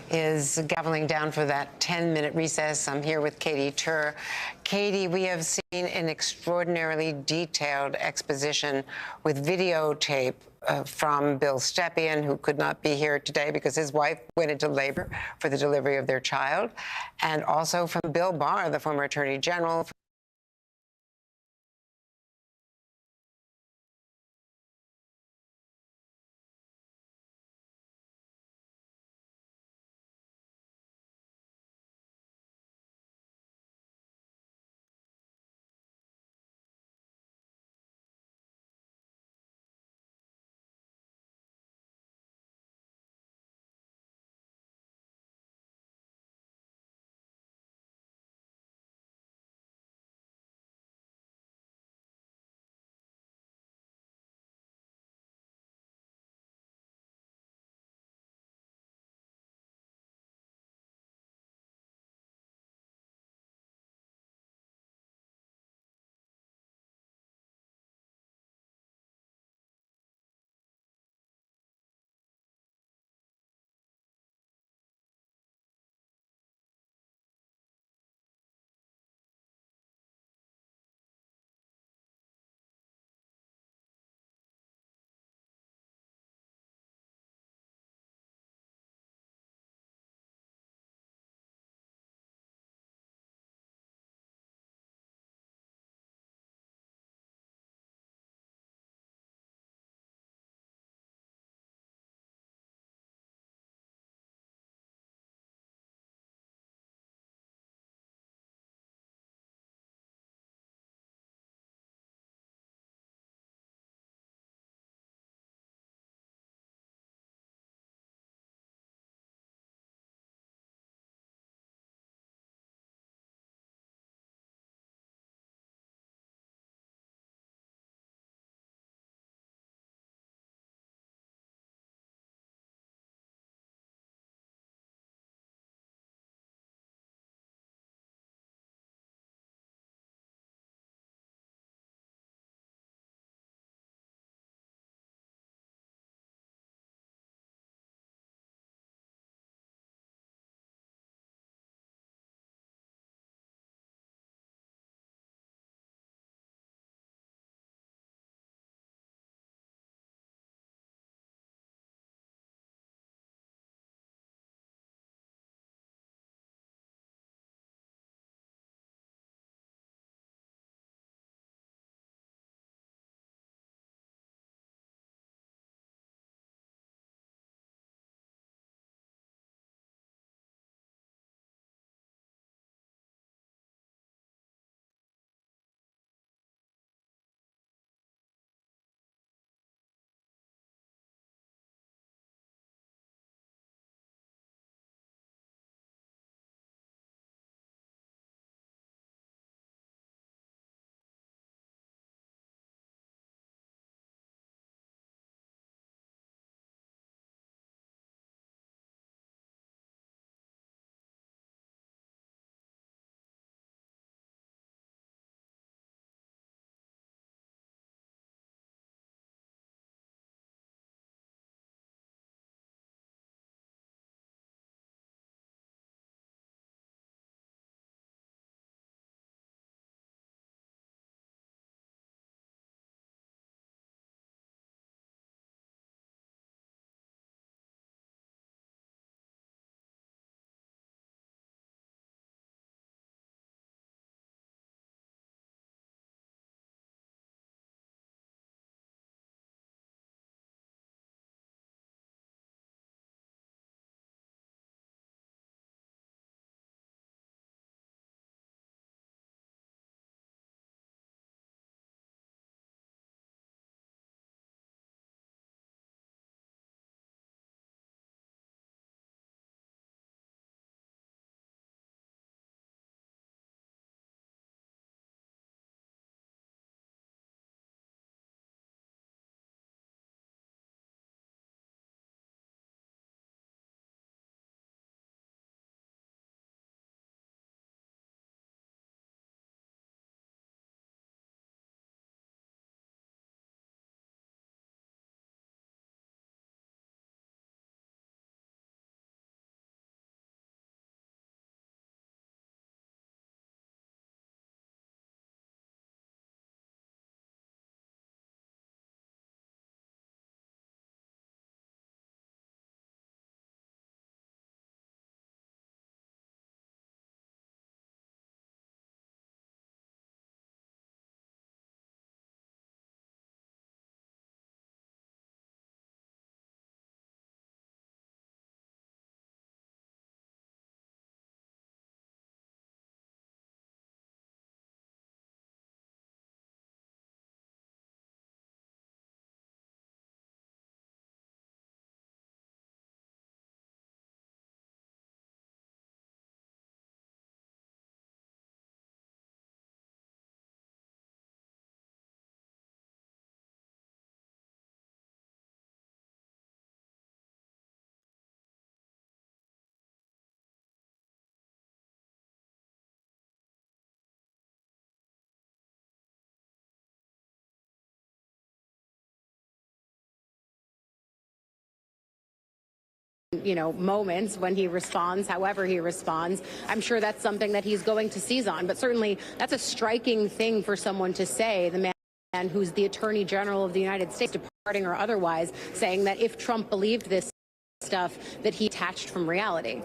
F: is gaveling down for that 10-minute recess. I'm here with Katie Tur. Katie, we have seen an extraordinarily detailed exposition with videotape from Bill Stepien, who could not be here today because his wife went into labor for the delivery of their child, and also from Bill Barr, the former Attorney General,
I: moments when he responds, however he responds. I'm sure that's something that he's going to seize on. But certainly that's a striking thing for someone to say, the man who's the Attorney General of the United States, departing or otherwise, saying that if Trump believed this stuff, that he detached from reality.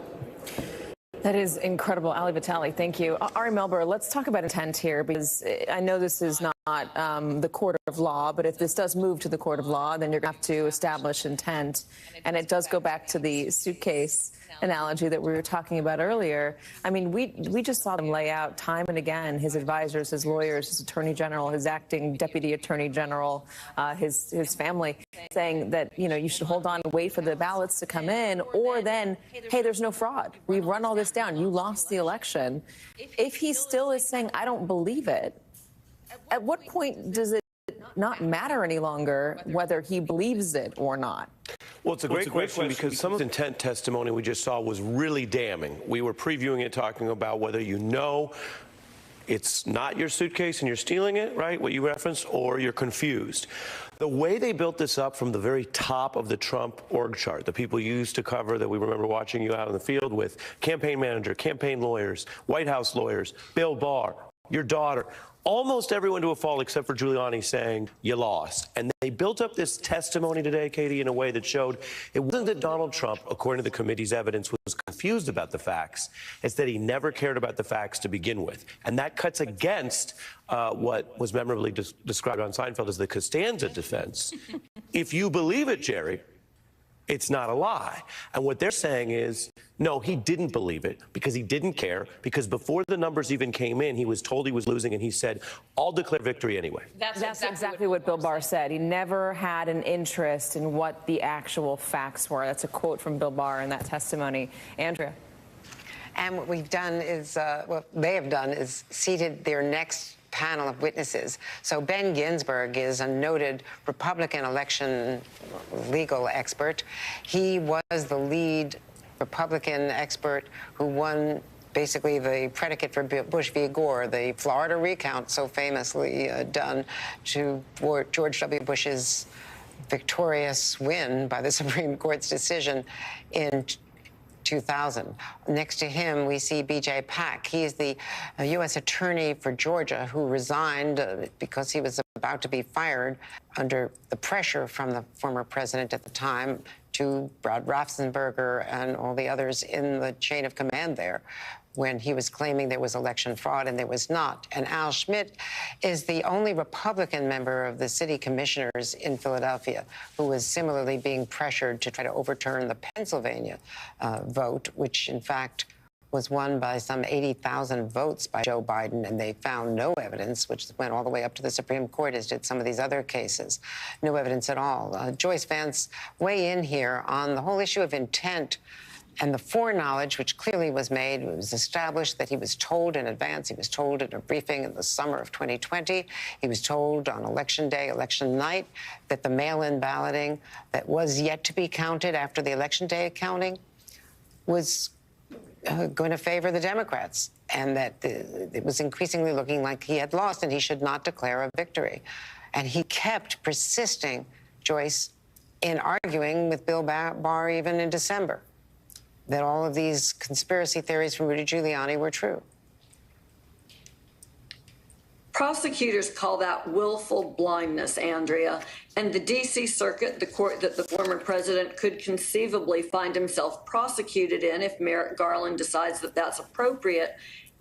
V: That is incredible. Ali Vitale, thank you. Ari Melber, let's talk about intent here, because I know this is not the court of law, but if this does move to the court of law, then you're going to have to establish intent. And it does go back to the suitcase analogy that we were talking about earlier. I mean, we just saw them lay out time and again, his advisors, his lawyers, his attorney general, his acting deputy attorney general, his family, saying that, you should hold on and wait for the ballots to come in, or then, hey, there's no fraud. We've run all this down. You lost the election. If he still is saying, I don't believe it, at what point does it not matter any longer whether he believes it or not?
W: Well, it's a great question because some of the intent testimony we just saw was really damning. We were previewing it, talking about whether it's not your suitcase and you're stealing it, right, what you referenced, or you're confused. The way they built this up from the very top of the Trump org chart, the people used to cover that we remember watching you out in the field with, campaign manager, campaign lawyers, White House lawyers, Bill Barr, your daughter, almost everyone to a fault except for Giuliani saying you lost. And they built up this testimony today, Katie, in a way that showed it wasn't that Donald Trump, according to the committee's evidence, was confused about the facts. It's that he never cared about the facts to begin with. And that cuts against what was memorably described on Seinfeld as the Costanza defense. If you believe it, Jerry, it's not a lie. And what they're saying is, no, he didn't believe it because he didn't care, because before the numbers even came in, he was told he was losing, and he said, I'll declare victory anyway.
V: That's exactly what Bill Barr said. He never had an interest in what the actual facts were. That's a quote from Bill Barr in that testimony. Andrea.
F: And what we've done is, what they have done is seated their next panel of witnesses. So Ben Ginsburg is a noted Republican election legal expert. He was the lead Republican expert who won basically the predicate for Bush v. Gore, the Florida recount so famously done to George W. Bush's victorious win by the Supreme Court's decision in 2000. Next to him, we see B.J. Pac. He is the U.S. attorney for Georgia who resigned because he was about to be fired under the pressure from the former president at the time to Brad Raffensperger and all the others in the chain of command there, when he was claiming there was election fraud and there was not. And Al Schmidt is the only Republican member of the city commissioners in Philadelphia who was similarly being pressured to try to overturn the Pennsylvania vote, which in fact was won by some 80,000 votes by Joe Biden, and they found no evidence, which went all the way up to the Supreme Court, as did some of these other cases. No evidence at all. Joyce Vance, weigh in here on the whole issue of intent and the foreknowledge, which clearly was made. It was established that he was told in advance. He was told in a briefing in the summer of 2020. He was told on election day, election night, that the mail-in balloting that was yet to be counted after the election day counting was going to favor the Democrats, and that it was increasingly looking like he had lost and he should not declare a victory. And he kept persisting, Joyce, in arguing with Bill Barr even in December, that all of these conspiracy theories from Rudy Giuliani were true.
X: Prosecutors call that willful blindness, Andrea, and the D.C. Circuit, the court that the former president could conceivably find himself prosecuted in if Merrick Garland decides that that's appropriate,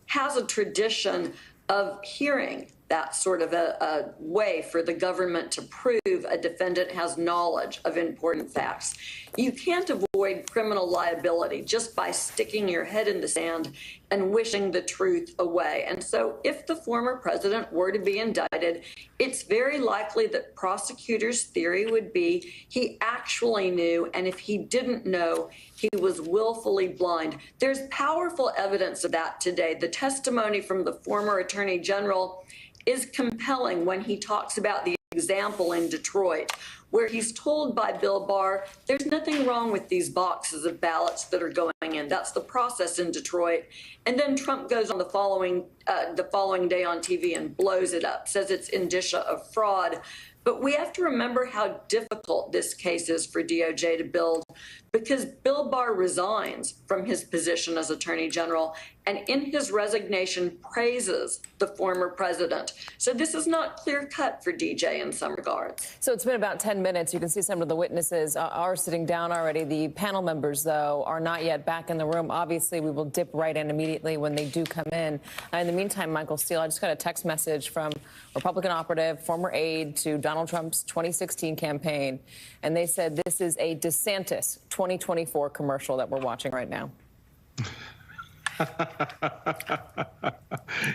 X: has a tradition of hearing that sort of a way for the government to prove a defendant has knowledge of important facts. You can't avoid criminal liability just by sticking your head in the sand and wishing the truth away. And so if the former president were to be indicted, it's very likely that prosecutors' theory would be he actually knew, and if he didn't know, he was willfully blind. There's powerful evidence of that today. The testimony from the former attorney general is compelling when he talks about the example in Detroit where he's told by Bill Barr, there's nothing wrong with these boxes of ballots that are going in. That's the process in Detroit. And then Trump goes on the following day on TV and blows it up, says it's indicia of fraud. But we have to remember how difficult this case is for DOJ to build, because Bill Barr resigns from his position as Attorney General and in his resignation praises the former president. So this is not clear cut for DJ in some regards.
V: So it's been about 10 minutes. You can see some of the witnesses are sitting down already. The panel members, though, are not yet back in the room. Obviously, we will dip right in immediately when they do come in. In the meantime, Michael Steele, I just got a text message from Republican operative, former aide to Donald Trump's 2016 campaign, and they said this is a DeSantis 2024 commercial that we're watching right now.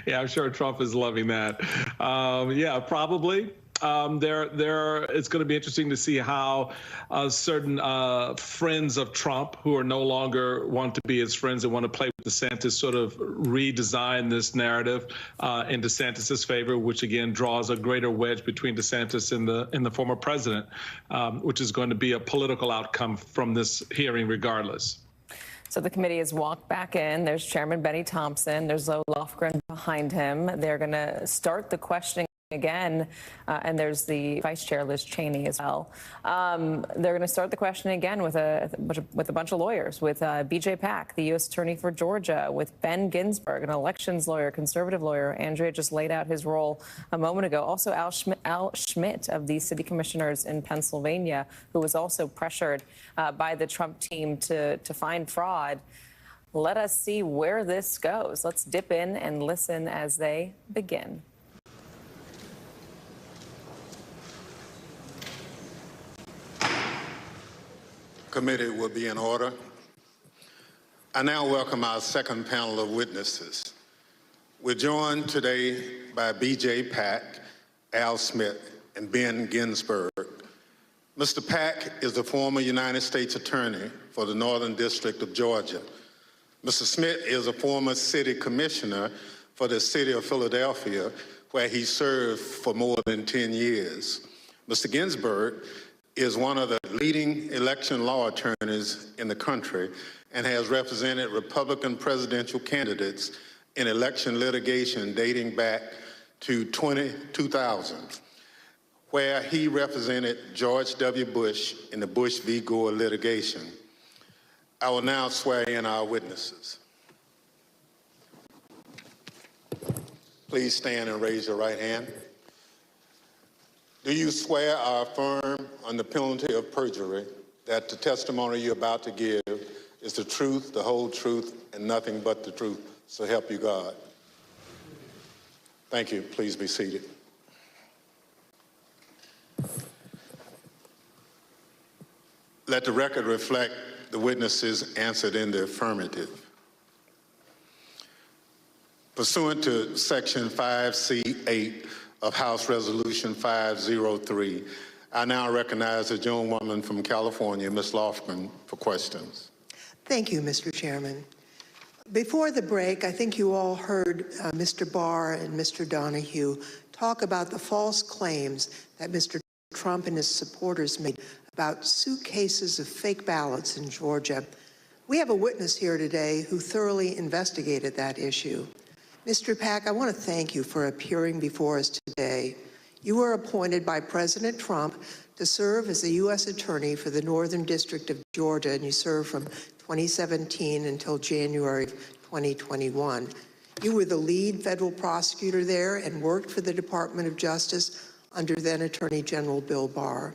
A: Yeah, I'm sure Trump is loving that. Yeah, probably. It's going to be interesting to see how certain friends of Trump who are no longer want to be his friends and want to play with DeSantis sort of redesign this narrative in DeSantis's favor, which again draws a greater wedge between DeSantis and the former president, which is going to be a political outcome from this hearing regardless.
V: So the committee has walked back in. There's Chairman Benny Thompson. There's Zoe Lofgren behind him. They're going to start the questioning again, and there's the Vice Chair Liz Cheney as well. They're going to start the questioning again with a bunch of lawyers, with BJ Pac, the U.S. Attorney for Georgia, with Ben Ginsburg, an elections lawyer, conservative lawyer. Andrea just laid out his role a moment ago. Also, Al Schmidt of the city commissioners in Pennsylvania, who was also pressured by the Trump team to find fraud. Let us see where this goes. Let's dip in and listen as they begin.
H: Committee will be in order. I now welcome our second panel of witnesses. We're joined today by BJ Pac, Al Smith, and Ben Ginsburg. Mr. Pac is the former United States Attorney for the Northern District of Georgia. Mr. Smith is a former city commissioner for the city of Philadelphia, where he served for more than 10 years. Mr. Ginsburg is one of the leading election law attorneys in the country and has represented Republican presidential candidates in election litigation dating back to 2000, where he represented George W. Bush in the Bush v. Gore litigation. I will now swear in our witnesses. Please stand and raise your right hand. Do you swear or affirm on the penalty of perjury that the testimony you're about to give is the truth, the whole truth, and nothing but the truth? So help you God. Thank you. Please be seated. Let the record reflect the witnesses answered in the affirmative. Pursuant to Section 5C8 of House Resolution 503, I now recognize the gentlewoman from California, Ms. Lofgren, for questions.
J: Thank you, Mr. Chairman. Before the break, I think you all heard Mr. Barr and Mr. Donahue talk about the false claims that Mr. Trump and his supporters made about suitcases of fake ballots in Georgia. We have a witness here today who thoroughly investigated that issue. Mr. Pac, I want to thank you for appearing before us today. You were appointed by President Trump to serve as the U.S. Attorney for the Northern District of Georgia, and you served from 2017 until January 2021. You were the lead federal prosecutor there and worked for the Department of Justice under then Attorney General Bill Barr.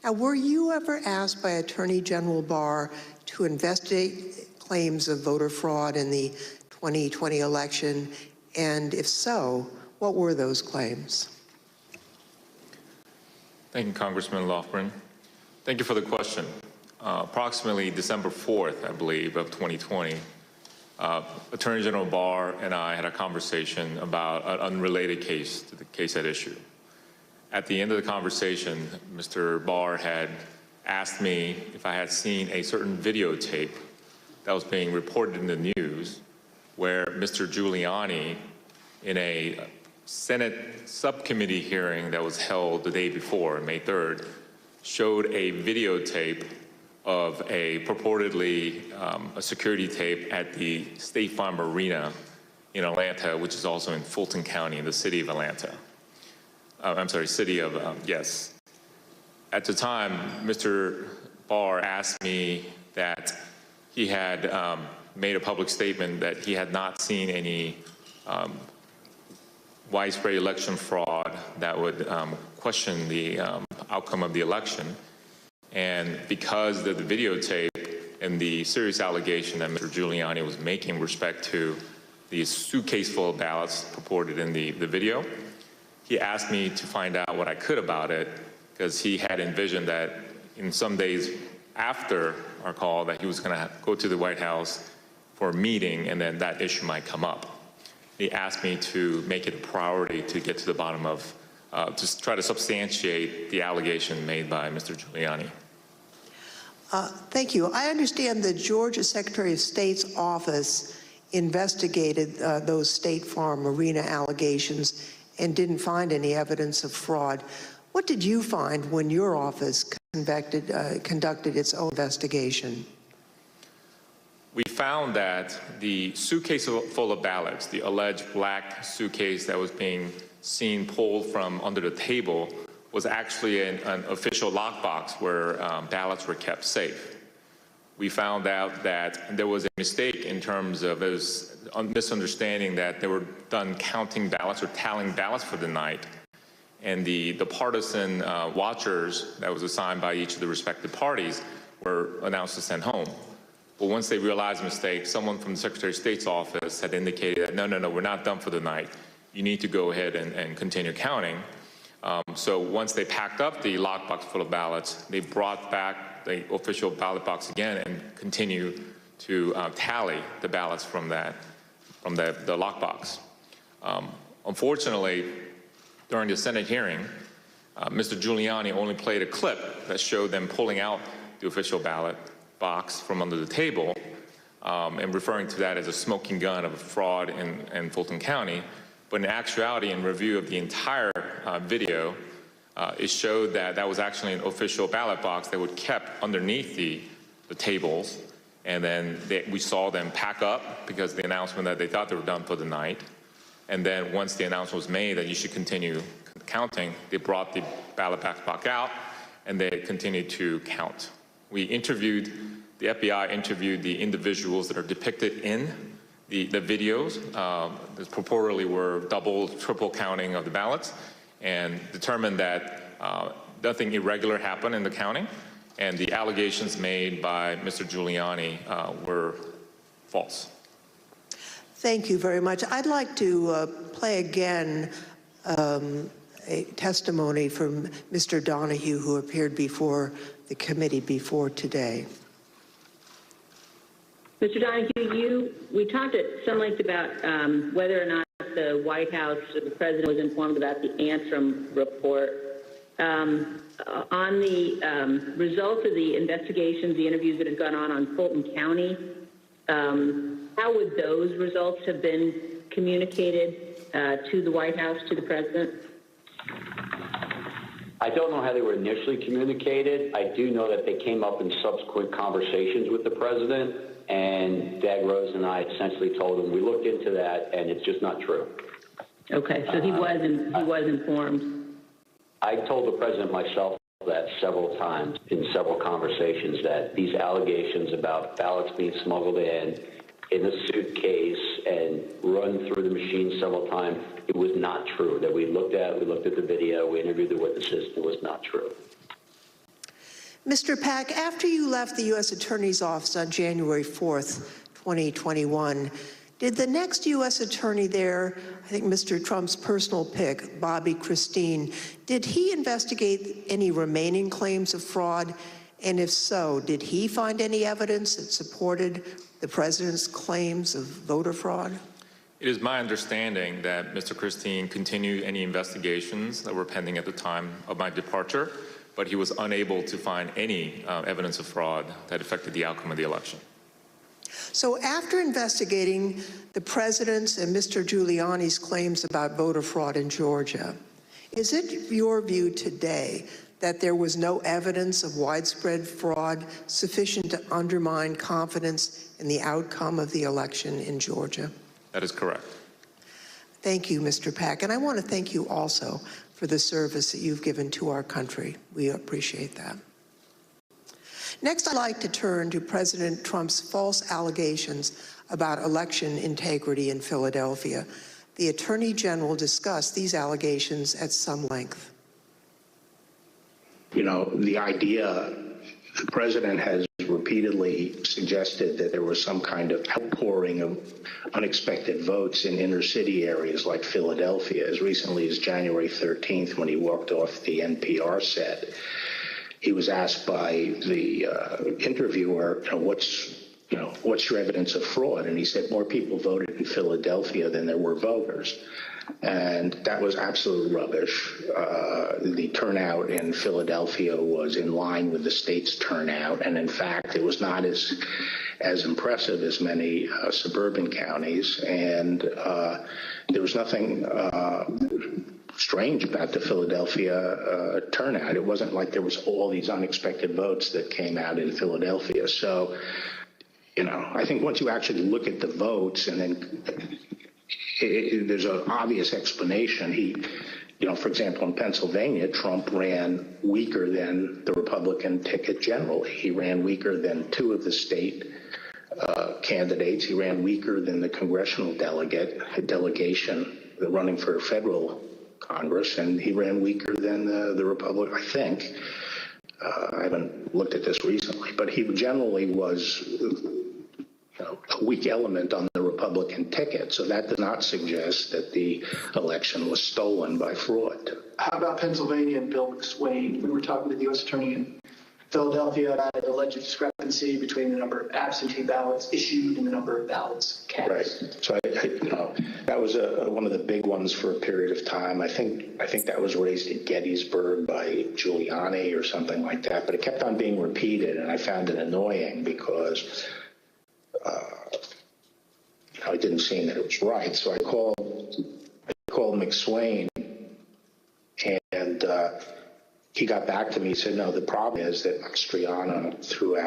J: Now, were you ever asked by Attorney General Barr to investigate claims of voter fraud in the 2020 election? And if so, what were those claims?
C: Thank you, Congressman Lofgren. Thank you for the question. Approximately December 4th, I believe, of 2020, Attorney General Barr and I had a conversation about an unrelated case to the case at issue. At the end of the conversation, Mr. Barr had asked me if I had seen a certain videotape that was being reported in the news where Mr. Giuliani, in a Senate subcommittee hearing that was held the day before, May 3rd, showed a videotape of a purportedly a security tape at the State Farm Arena in Atlanta, which is also in Fulton County in the city of Atlanta. I'm sorry, city of, yes. At the time, Mr. Barr asked me that he had made a public statement that he had not seen any widespread election fraud that would question the outcome of the election. And because of the videotape and the serious allegation that Mr. Giuliani was making with respect to the suitcase full of ballots purported in the video, he asked me to find out what I could about it, because he had envisioned that in some days after our call that he was going to go to the White House for a meeting, and then that issue might come up. He asked me to make it a priority to get to the bottom of, to try to substantiate the allegation made by Mr. Giuliani.
J: Thank you. I understand the Georgia Secretary of State's office investigated those State Farm Arena allegations and didn't find any evidence of fraud. What did you find when your office conducted its own investigation?
C: We found that the suitcase full of ballots, the alleged black suitcase that was being seen pulled from under the table, was actually an official lockbox where ballots were kept safe. We found out that there was a mistake in terms of a misunderstanding that they were done counting ballots or tallying ballots for the night. And the partisan watchers that was assigned by each of the respective parties were announced to send home. But once they realized the mistake, someone from the Secretary of State's office had indicated that, no, we're not done for the night. You need to go ahead and continue counting. So once they packed up the lockbox full of ballots, they brought back the official ballot box again and continued to tally the ballots from the lockbox. Unfortunately, during the Senate hearing, Mr. Giuliani only played a clip that showed them pulling out the official ballot box from under the table and referring to that as a smoking gun of a fraud in Fulton County. But in actuality, in review of the entire video, it showed that that was actually an official ballot box that was kept underneath the tables. And then we saw them pack up because of the announcement that they thought they were done for the night. And then once the announcement was made that you should continue counting, they brought the ballot box out and they continued to count. The FBI interviewed the individuals that are depicted in the videos that purportedly were double, triple counting of the ballots, and determined that nothing irregular happened in the counting, and the allegations made by Mr. Giuliani were false.
J: Thank you very much. I'd like to play again a testimony from Mr. Donahue, who appeared before the committee before today.
D: Mr. Donahue, we talked at some length about whether or not the White House or the president was informed about the Antrim report. On the results of the investigations, the interviews that have gone on Fulton County, how would those results have been communicated to the White House, to the president?
B: I don't know how they were initially communicated. I do know that they came up in subsequent conversations with the president, and Dag Rose and I essentially told him we looked into that, and it's just not true.
D: Okay, so he was informed.
B: I told the president myself that several times in several conversations, that these allegations about ballots being smuggled in a suitcase and run through the machine several times, it was not true. That we looked at the video, we interviewed the witnesses, it was not true.
J: Mr. Pac, after you left the U.S. Attorney's Office on January 4th, 2021, did the next U.S. Attorney there, I think Mr. Trump's personal pick, Bobby Christine, did he investigate any remaining claims of fraud? And if so, did he find any evidence that supported the president's claims of voter fraud?
C: It is my understanding that Mr. Christine continued any investigations that were pending at the time of my departure, but he was unable to find any evidence of fraud that affected the outcome of the election.
J: So after investigating the president's and Mr. Giuliani's claims about voter fraud in Georgia, Is it your view today that there was no evidence of widespread fraud sufficient to undermine confidence in the outcome of the election in Georgia?
C: That is correct.
J: Thank you, Mr. Pac. And I want to thank you also for the service that you've given to our country. We appreciate that. Next, I'd like to turn to President Trump's false allegations about election integrity in Philadelphia. The Attorney General discussed these allegations at some length.
K: You know, the idea, the president has repeatedly suggested that there was some kind of outpouring of unexpected votes in inner city areas like Philadelphia as recently as January 13th when he walked off the NPR set. He was asked by the interviewer, what's your evidence of fraud? And he said more people voted in Philadelphia than there were voters. And that was absolute rubbish. The turnout in Philadelphia was in line with the state's turnout. And in fact, it was not as impressive as many suburban counties. And there was nothing strange about the Philadelphia turnout. It wasn't like there was all these unexpected votes that came out in Philadelphia. So, I think once you actually look at the votes and then there's an obvious explanation. For example, in Pennsylvania, Trump ran weaker than the Republican ticket generally. He ran weaker than two of the state candidates. He ran weaker than the congressional delegation running for federal Congress, and he ran weaker than the Republican, I think. I haven't looked at this recently, but he generally was a weak element on the Republican ticket. So that does not suggest that the election was stolen by fraud.
E: How about Pennsylvania and Bill McSwain? We were talking to the U.S. Attorney in Philadelphia about an alleged discrepancy between the number of absentee ballots issued and the number of ballots cast.
K: Right. So that was one of the big ones for a period of time. I think that was raised at Gettysburg by Giuliani or something like that. But it kept on being repeated, and I found it annoying because it didn't seem that it was right. So I called McSwain, and he got back to me. He said, "No, the problem is that Mastriano threw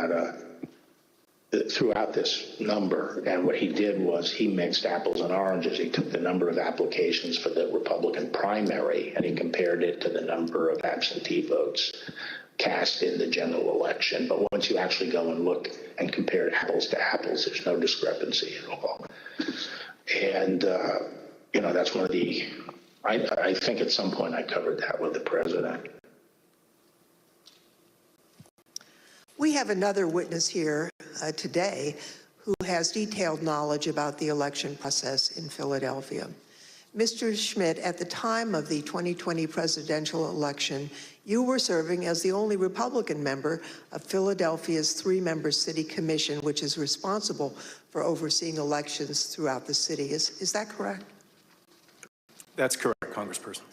K: out this number, and what he did was he mixed apples and oranges. He took the number of applications for the Republican primary and he compared it to the number of absentee votes cast in the general election. But once you actually go and look and compare apples to apples, there's no discrepancy at all." And that's one of the. I think at some point I covered that with the president.
J: We have another witness here today who has detailed knowledge about the election process in Philadelphia. Mr. Schmidt, at the time of the 2020 presidential election, you were serving as the only Republican member of Philadelphia's three-member city commission, which is responsible for overseeing elections throughout the city. Is that correct?
L: That's correct, Congressperson.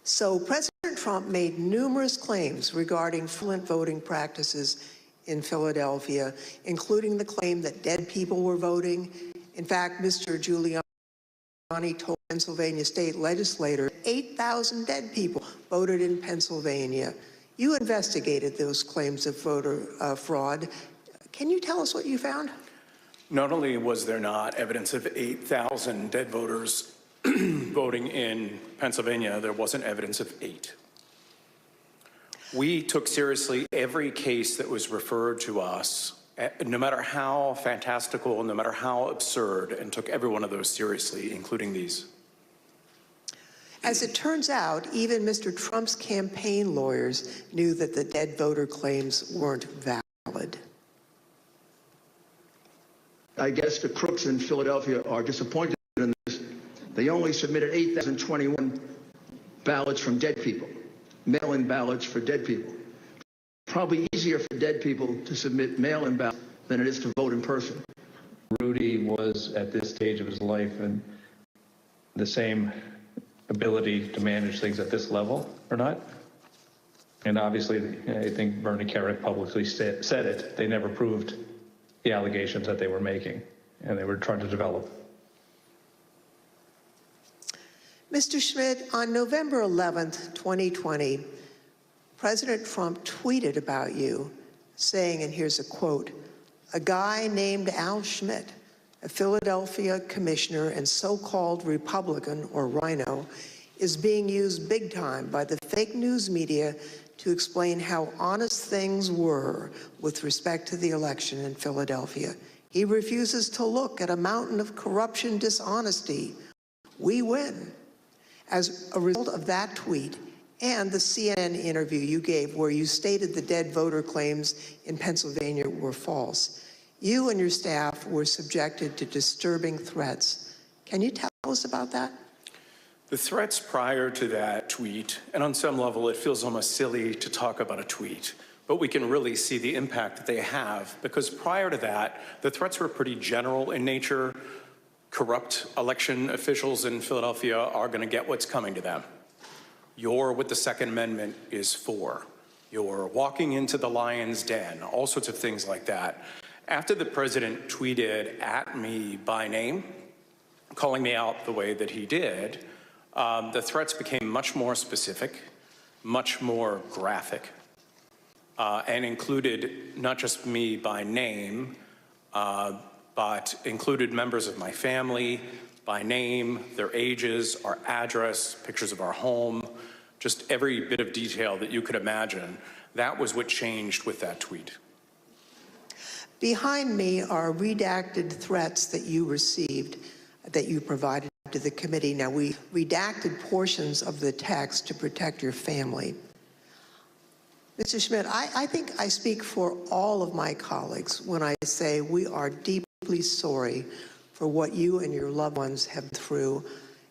J: So President Trump made numerous claims regarding fraudulent voting practices in Philadelphia, including the claim that dead people were voting. In fact, Mr. Giuliani told Pennsylvania state legislators 8,000 dead people voted in Pennsylvania. You investigated those claims of voter fraud. Can you tell us what you found?
L: Not only was there not evidence of 8,000 dead voters voting in Pennsylvania, there wasn't evidence of 8. We took seriously every case that was referred to us, no matter how fantastical, no matter how absurd, and took every one of those seriously, including these.
J: As it turns out, even Mr. Trump's campaign lawyers knew that the dead voter claims weren't valid.
M: I guess the crooks in Philadelphia are disappointed in this. They only submitted 8,021 ballots from dead people, mail-in ballots for dead people. Probably easier for dead people to submit mail-in ballots than it is to vote in person.
N: Rudy was at this stage of his life and the same ability to manage things at this level or not. And obviously, I think Bernie Kerik publicly said it. They never proved the allegations that they were making, and they were trying to develop.
J: Mr. Schmidt, on November 11th, 2020, President Trump tweeted about you, saying, and here's a quote, "A guy named Al Schmidt, a Philadelphia commissioner and so-called Republican, or rhino, is being used big time by the fake news media to explain how honest things were with respect to the election in Philadelphia. He refuses to look at a mountain of corruption, dishonesty. We win." As a result of that tweet and the CNN interview you gave where you stated the dead voter claims in Pennsylvania were false, you and your staff were subjected to disturbing threats. Can you tell us about that?
L: The threats prior to that tweet, and on some level it feels almost silly to talk about a tweet, but we can really see the impact that they have, because prior to that, the threats were pretty general in nature. Corrupt election officials in Philadelphia are going to get what's coming to them. You're what the Second Amendment is for. You're walking into the lion's den, all sorts of things like that. After the president tweeted at me by name, calling me out the way that he did, the threats became much more specific, much more graphic, and included not just me by name, but included members of my family by name, their ages, our address, pictures of our home, just every bit of detail that you could imagine. That was what changed with that tweet.
J: Behind me are redacted threats that you received, that you provided to the committee. Now, we redacted portions of the text to protect your family. Mr. Schmidt, I think I speak for all of my colleagues when I say we are deeply sorry for what you and your loved ones have been through.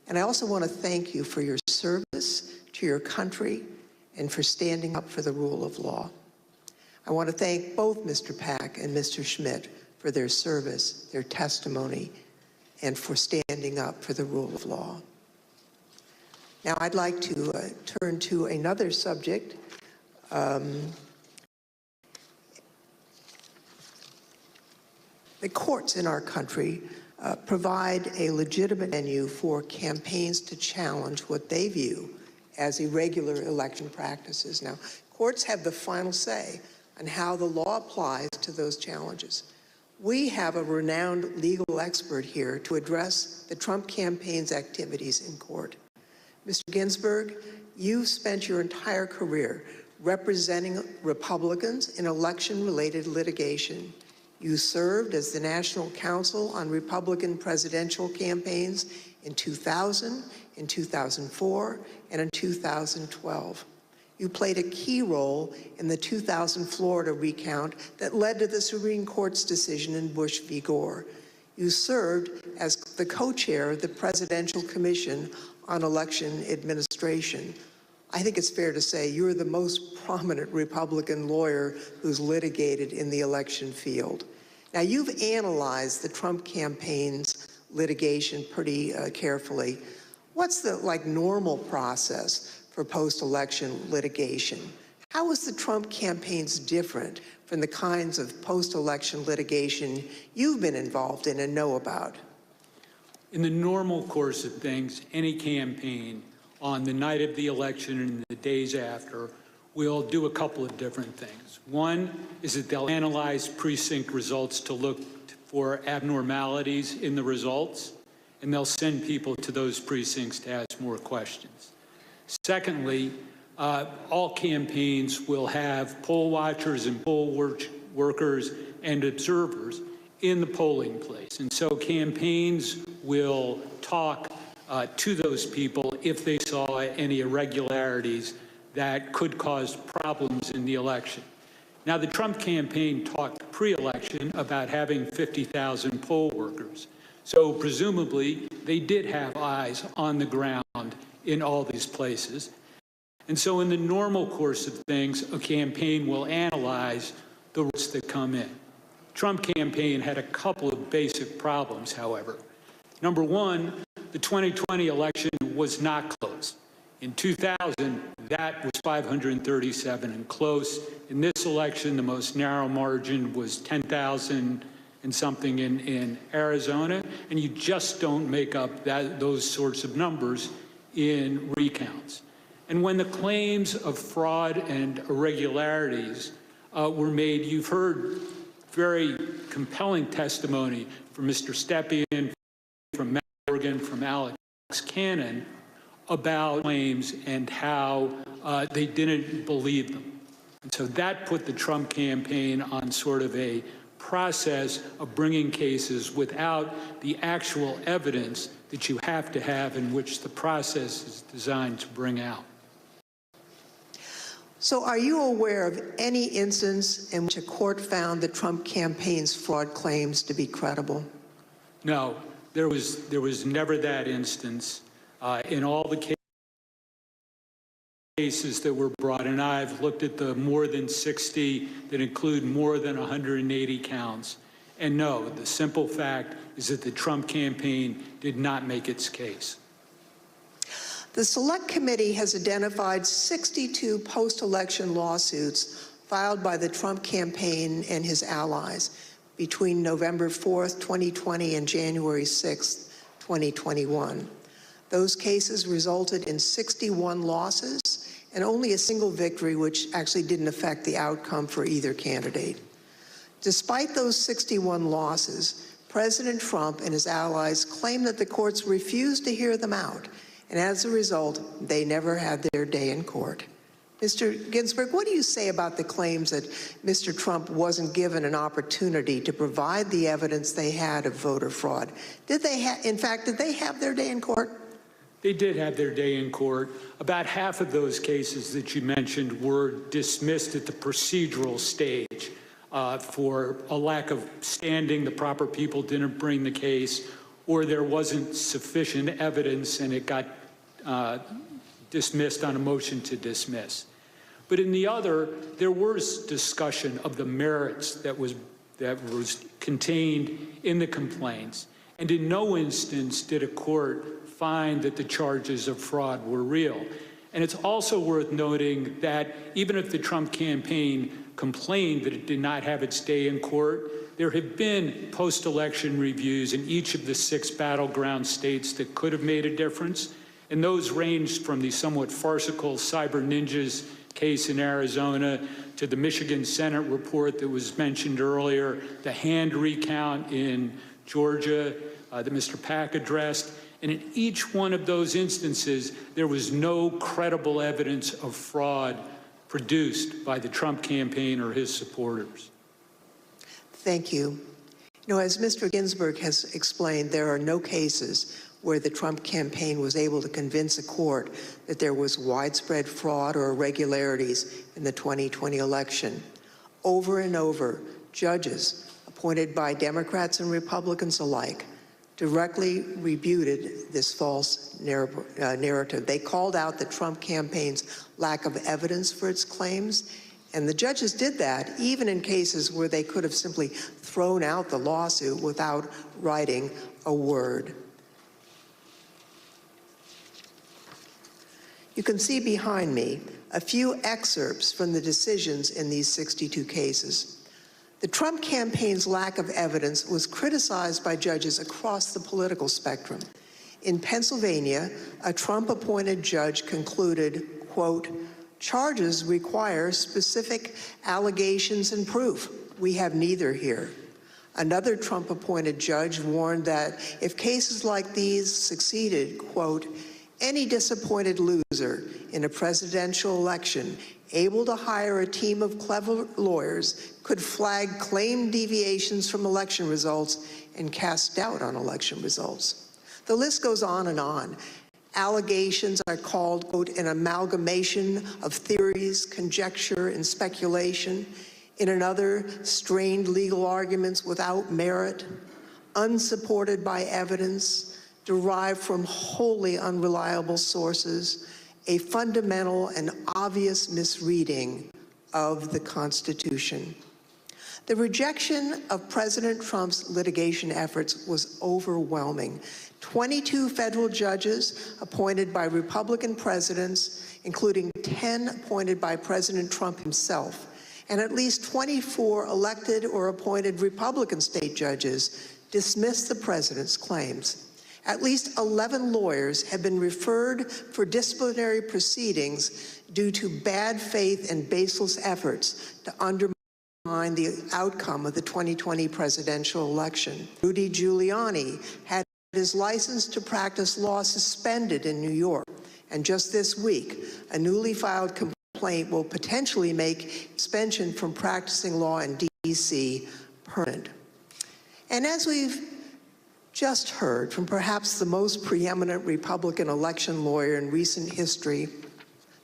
J: And I also want to thank you for your service to your country and for standing up for the rule of law. I want to thank both Mr. Pac and Mr. Schmidt for their service, their testimony, and for standing up for the rule of law. Now, I'd like to turn to another subject. The courts in our country provide a legitimate venue for campaigns to challenge what they view as irregular election practices. Now, courts have the final say on how the law applies to those challenges. We have a renowned legal expert here to address the Trump campaign's activities in court. Mr. Ginsburg, you've spent your entire career representing Republicans in election-related litigation. You served as the National Counsel on Republican presidential campaigns in 2000, in 2004, and in 2012. You played a key role in the 2000 Florida recount that led to the Supreme Court's decision in Bush v. Gore. You served as the co-chair of the Presidential Commission on Election Administration. I think it's fair to say you're the most prominent Republican lawyer who's litigated in the election field. Now, you've analyzed the Trump campaign's litigation pretty carefully. What's the normal process for post-election litigation? How is the Trump campaign's different from the kinds of post-election litigation you've been involved in and know about?
G: In the normal course of things, any campaign on the night of the election and the days after will do a couple of different things. One is that they'll analyze precinct results to look for abnormalities in the results, and they'll send people to those precincts to ask more questions. Secondly, all campaigns will have poll watchers and poll workers and observers in the polling place. And so campaigns will talk to those people if they saw any irregularities that could cause problems in the election. Now, the Trump campaign talked pre-election about having 50,000 poll workers. So presumably, they did have eyes on the ground in all these places. And so in the normal course of things, a campaign will analyze the reports that come in. Trump campaign had a couple of basic problems, however. Number one, the 2020 election was not close. In 2000, that was 537 and close. In this election, the most narrow margin was 10,000 and something in Arizona, and you just don't make up those sorts of numbers in recounts. And when the claims of fraud and irregularities were made, you've heard very compelling testimony from Mr. Stepien, from Matt Morgan, from Alex Cannon about claims and how they didn't believe them. And so that put the Trump campaign on sort of a process of bringing cases without the actual evidence that you have to have, in which the process is designed to bring out.
J: So are you aware of any instance in which a court found the Trump campaign's fraud claims to be credible?
G: No, there was never that instance. In all the cases that were brought, and I've looked at the more than 60 that include more than 180 counts. And no, the simple fact is that the Trump campaign did not make its case.
J: The Select Committee has identified 62 post-election lawsuits filed by the Trump campaign and his allies between November 4th, 2020 and January 6th, 2021. Those cases resulted in 61 losses and only a single victory, which actually didn't affect the outcome for either candidate. Despite those 61 losses, President Trump and his allies claim that the courts refused to hear them out, and as a result, they never had their day in court. Mr. Ginsburg, what do you say about the claims that Mr. Trump wasn't given an opportunity to provide the evidence they had of voter fraud? Did they have their day in court?
G: They did have their day in court. About half of those cases that you mentioned were dismissed at the procedural stage for a lack of standing. The proper people didn't bring the case, or there wasn't sufficient evidence and it got dismissed on a motion to dismiss. But in the other, there was discussion of the merits that was contained in the complaints. And in no instance did a court find that the charges of fraud were real. And it's also worth noting that even if the Trump campaign complained that it did not have its day in court, there have been post-election reviews in each of the 6 battleground states that could have made a difference. And those ranged from the somewhat farcical Cyber Ninjas case in Arizona to the Michigan Senate report that was mentioned earlier, the hand recount in Georgia that Mr. Pac addressed. And in each one of those instances, there was no credible evidence of fraud produced by the Trump campaign or his supporters.
J: Thank you. You know, as Mr. Ginsburg has explained, there are no cases where the Trump campaign was able to convince a court that there was widespread fraud or irregularities in the 2020 election. Over and over, judges appointed by Democrats and Republicans alike directly rebutted this false narrative. They called out the Trump campaign's lack of evidence for its claims, and the judges did that even in cases where they could have simply thrown out the lawsuit without writing a word. You can see behind me a few excerpts from the decisions in these 62 cases. The Trump campaign's lack of evidence was criticized by judges across the political spectrum. In Pennsylvania, a Trump-appointed judge concluded, quote, "Charges require specific allegations and proof. We have neither here." Another Trump-appointed judge warned that if cases like these succeeded, quote, "Any disappointed loser in a presidential election able to hire a team of clever lawyers could flag claimed deviations from election results and cast doubt on election results." The list goes on and on. Allegations are called, quote, "an amalgamation of theories, conjecture, and speculation." In another, strained legal arguments without merit, unsupported by evidence, derived from wholly unreliable sources, a fundamental and obvious misreading of the Constitution. The rejection of President Trump's litigation efforts was overwhelming. 22 federal judges appointed by Republican presidents, including 10 appointed by President Trump himself, and at least 24 elected or appointed Republican state judges dismissed the president's claims. At least 11 lawyers have been referred for disciplinary proceedings due to bad faith and baseless efforts to undermine the outcome of the 2020 presidential election. Rudy Giuliani had his license to practice law suspended in New York. And just this week, a newly filed complaint will potentially make suspension from practicing law in D.C. permanent. And as we've just heard from perhaps the most preeminent Republican election lawyer in recent history,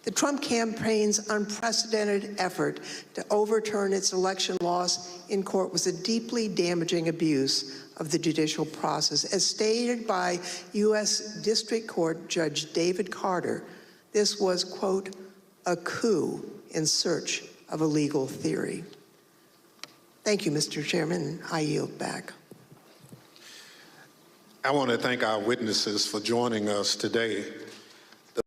J: the Trump campaign's unprecedented effort to overturn its election loss in court was a deeply damaging abuse of the judicial process. As stated by U.S. District Court Judge David Carter, this was, quote, a coup in search of a legal theory. Thank you, Mr. Chairman. I yield back.
H: I want to thank our witnesses for joining us today.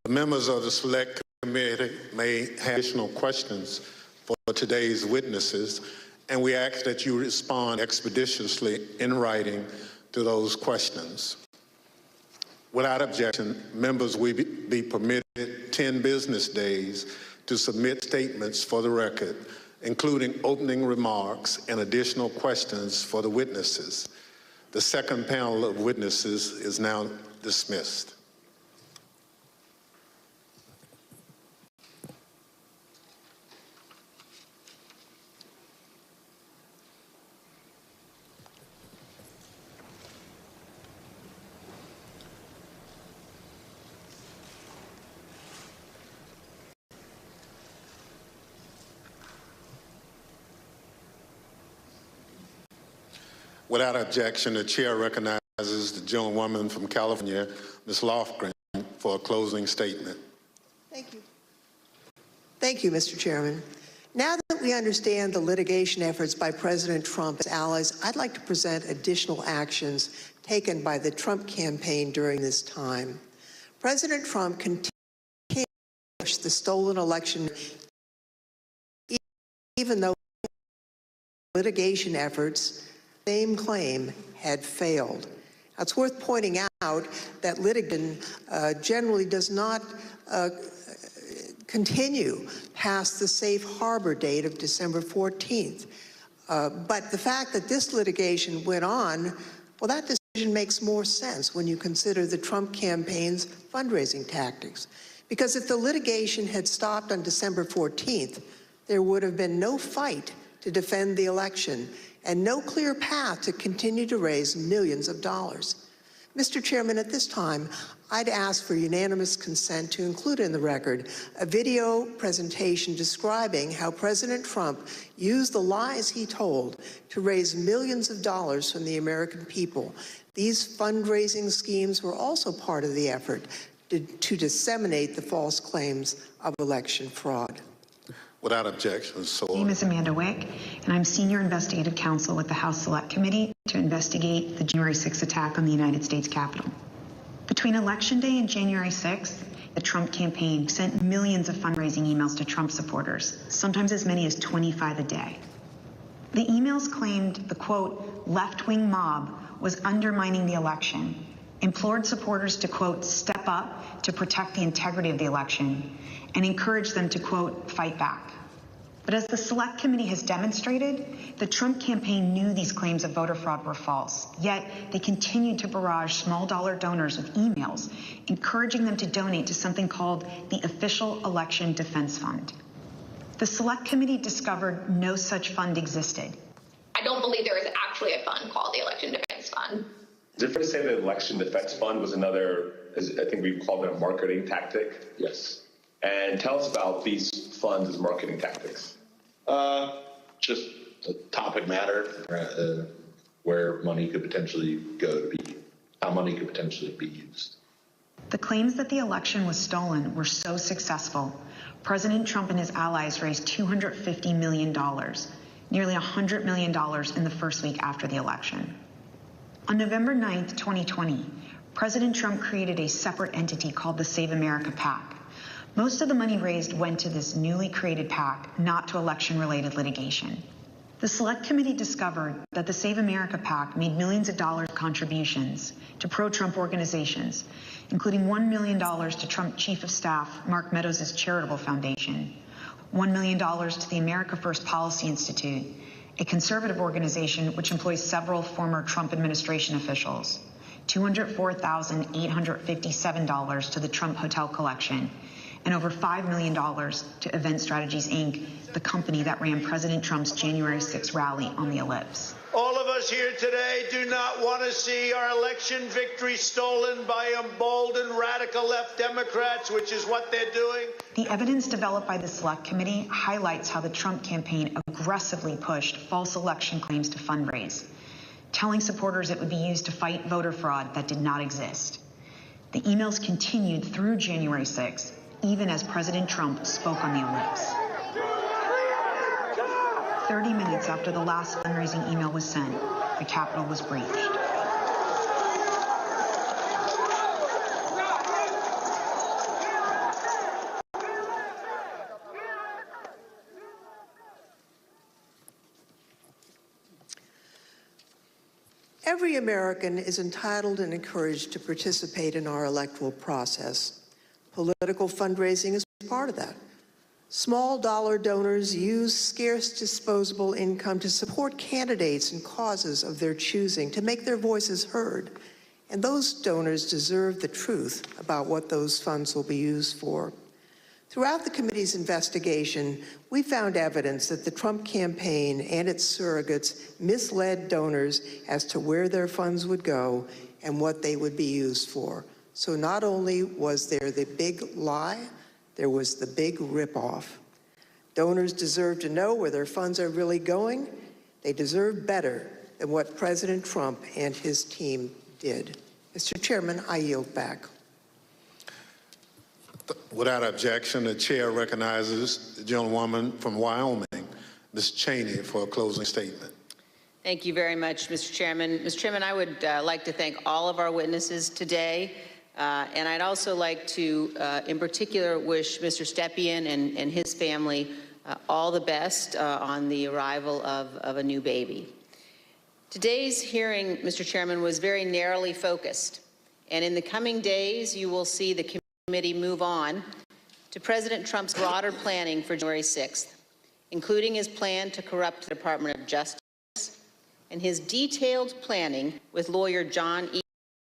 H: The members of the Select Committee may have additional questions for today's witnesses, and we ask that you respond expeditiously in writing to those questions. Without objection, members will be permitted 10 business days to submit statements for the record, including opening remarks and additional questions for the witnesses. The second panel of witnesses is now dismissed. Without objection, the chair recognizes the gentlewoman from California, Ms. Lofgren, for a closing statement.
J: Thank you. Thank you, Mr. Chairman. Now that we understand the litigation efforts by President Trump and his allies, I'd like to present additional actions taken by the Trump campaign during this time. President Trump continued to push the stolen election, even though litigation efforts, same claim, had failed. Now, it's worth pointing out that litigation generally does not continue past the safe harbor date of December 14th. But the fact that this litigation went on, well, that decision makes more sense when you consider the Trump campaign's fundraising tactics. Because if the litigation had stopped on December 14th, there would have been no fight to defend the election and no clear path to continue to raise millions of dollars. Mr. Chairman, at this time, I'd ask for unanimous consent to include in the record a video presentation describing how President Trump used the lies he told to raise millions of dollars from the American people. These fundraising schemes were also part of the effort to disseminate the false claims of election fraud.
H: Without objection, so.
O: My name is Amanda Wick, and I'm Senior Investigative Counsel with the House Select Committee to investigate the January 6th attack on the United States Capitol. Between Election Day and January 6th, the Trump campaign sent millions of fundraising emails to Trump supporters, sometimes as many as 25 a day. The emails claimed the, quote, left-wing mob was undermining the election, implored supporters to, quote, step up to protect the integrity of the election, and encouraged them to, quote, fight back. But as the Select Committee has demonstrated, the Trump campaign knew these claims of voter fraud were false, yet they continued to barrage small-dollar donors with emails, encouraging them to donate to something called the Official Election Defense Fund. The Select Committee discovered no such fund existed.
P: I don't believe there is actually a fund called the Election Defense Fund.
Q: Is it fair to say the Election Defense Fund was another, I think we called it a marketing tactic? Yes. And tell us about these funds as marketing tactics.
R: Just the topic matter, where money could potentially go to be, how money could potentially be used.
O: The claims that the election was stolen were so successful, President Trump and his allies raised $250 million, nearly $100 million in the first week after the election. On November 9th, 2020, President Trump created a separate entity called the Save America Pac. Most of the money raised went to this newly created PAC, not to election-related litigation. The Select Committee discovered that the Save America Pac made millions of dollars contributions to pro-Trump organizations, including $1 million to Trump Chief of Staff Mark Meadows' charitable foundation, $1 million to the America First Policy Institute, a conservative organization which employs several former Trump administration officials, $204,857 to the Trump Hotel Collection, and over $5 million to Event Strategies, Inc., the company that ran President Trump's January 6 rally on the Ellipse.
I: All of us here today do not want to see our election victory stolen by emboldened radical left Democrats, which is what they're doing.
O: The evidence developed by the Select Committee highlights how the Trump campaign aggressively pushed false election claims to fundraise, telling supporters it would be used to fight voter fraud that did not exist. The emails continued through January 6th, even as President Trump spoke on the Ellipse. 30 minutes after the last fundraising email was sent, the Capitol was breached.
J: Every American is entitled and encouraged to participate in our electoral process. Political fundraising is part of that. Small dollar donors use scarce disposable income to support candidates and causes of their choosing, to make their voices heard. And those donors deserve the truth about what those funds will be used for. Throughout the committee's investigation, we found evidence that the Trump campaign and its surrogates misled donors as to where their funds would go and what they would be used for. So not only was there the big lie, there was the big ripoff. Donors deserve to know where their funds are really going. They deserve better than what President Trump and his team did. Mr. Chairman, I yield back.
H: Without objection, the chair recognizes the gentlewoman from Wyoming, Ms. Cheney, for a closing statement.
D: Thank you very much, Mr. Chairman. Mr. Chairman, I would like to thank all of our witnesses today. And I'd also like to, in particular, wish Mr. Stepien and his family all the best on the arrival of a new baby. Today's hearing, Mr. Chairman, was very narrowly focused. And in the coming days, you will see the committee move on to President Trump's broader planning for January 6th, including his plan to corrupt the Department of Justice and his detailed planning with lawyer John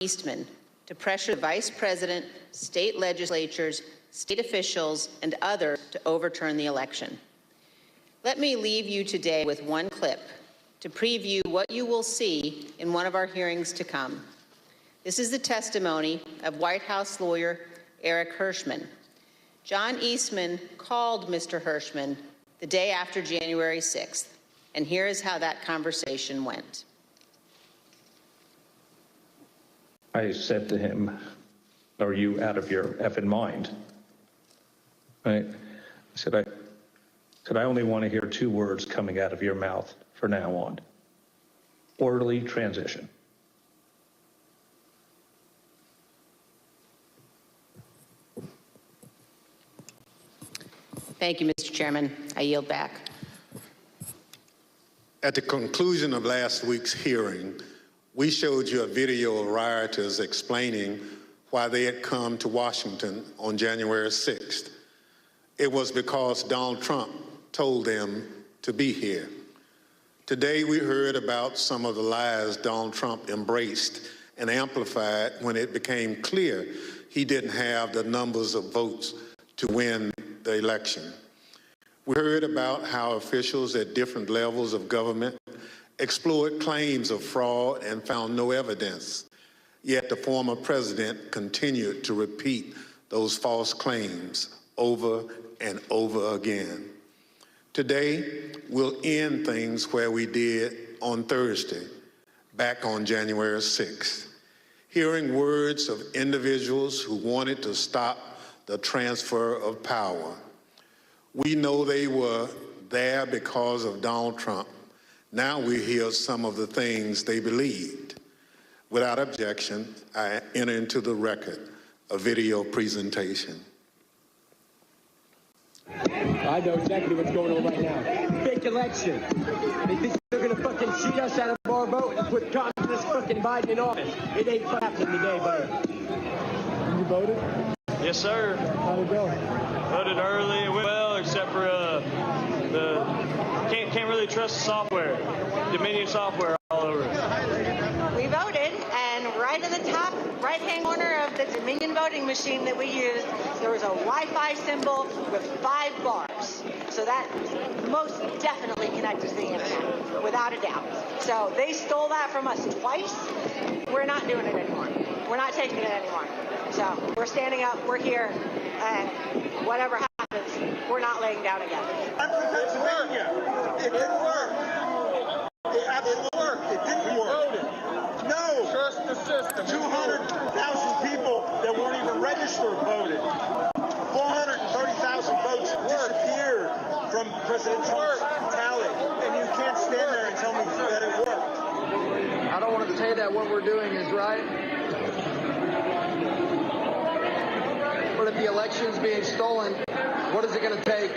D: Eastman to pressure the Vice President, state legislatures, state officials, and others to overturn the election. Let me leave you today with one clip to preview what you will see in one of our hearings to come. This is the testimony of White House lawyer Eric Hirschman. John Eastman called Mr. Hirschman the day after January 6th, and here is how that conversation went.
N: I said to him, "Are you out of your effing mind?" Right? I said, I only want to hear two words coming out of your mouth from now on. Orderly transition.
D: Thank you, Mr. Chairman. I yield back.
H: At the conclusion of last week's hearing, we showed you a video of rioters explaining why they had come to Washington on January 6th. It was because Donald Trump told them to be here. Today we heard about some of the lies Donald Trump embraced and amplified when it became clear he didn't have the numbers of votes to win the election. We heard about how officials at different levels of government explored claims of fraud and found no evidence. Yet the former president continued to repeat those false claims over and over again. Today, we'll end things where we did on Thursday, back on January 6th, hearing words of individuals who wanted to stop the transfer of power. We know they were there because of Donald Trump. Now we hear some of the things they believed. Without objection, I enter into the record a video presentation.
S: I know exactly what's going on right now. Fake election. They think they're going to fucking cheat us out of our vote and put communist fucking Biden in office. It ain't happening today, buddy. You voted?
T: Yes, sir.
S: How'd it go?
T: Voted early. It went well, except for the can't really trust the software. Dominion software all over.
U: We voted, and right in the top right-hand corner of the Dominion voting machine that we used, there was a Wi-Fi symbol with 5 bars. So that most definitely connected to the internet, without a doubt. So they stole that from us twice. We're not doing it anymore. We're not taking it anymore. So we're standing up, we're here, and whatever happens, we're not laying down again.
W: I'm from Pennsylvania. It didn't work. It absolutely worked. It didn't work. No. Trust the system. 200,000 people that weren't even registered voted. 430,000 votes disappeared from President Trump's tally. And you can't stand there and tell me that it worked.
S: I don't want to say that what we're doing is right. But if the election's being stolen, what is it going to take?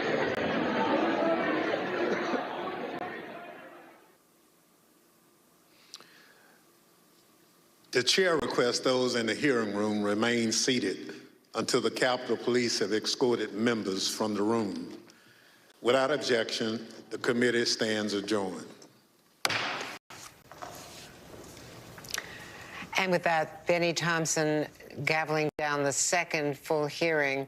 H: The chair requests those in the hearing room remain seated until the Capitol Police have escorted members from the room. Without objection, the committee stands adjourned.
F: And with that, Benny Thompson gaveling down the second full hearing.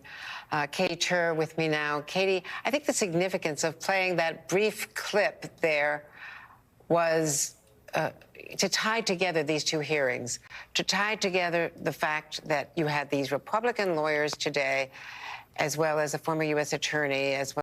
F: Katie Tur with me now. Katie, I think the significance of playing that brief clip there was to tie together these two hearings, to tie together the fact that you had these Republican lawyers today, as well as a former U.S. attorney, as well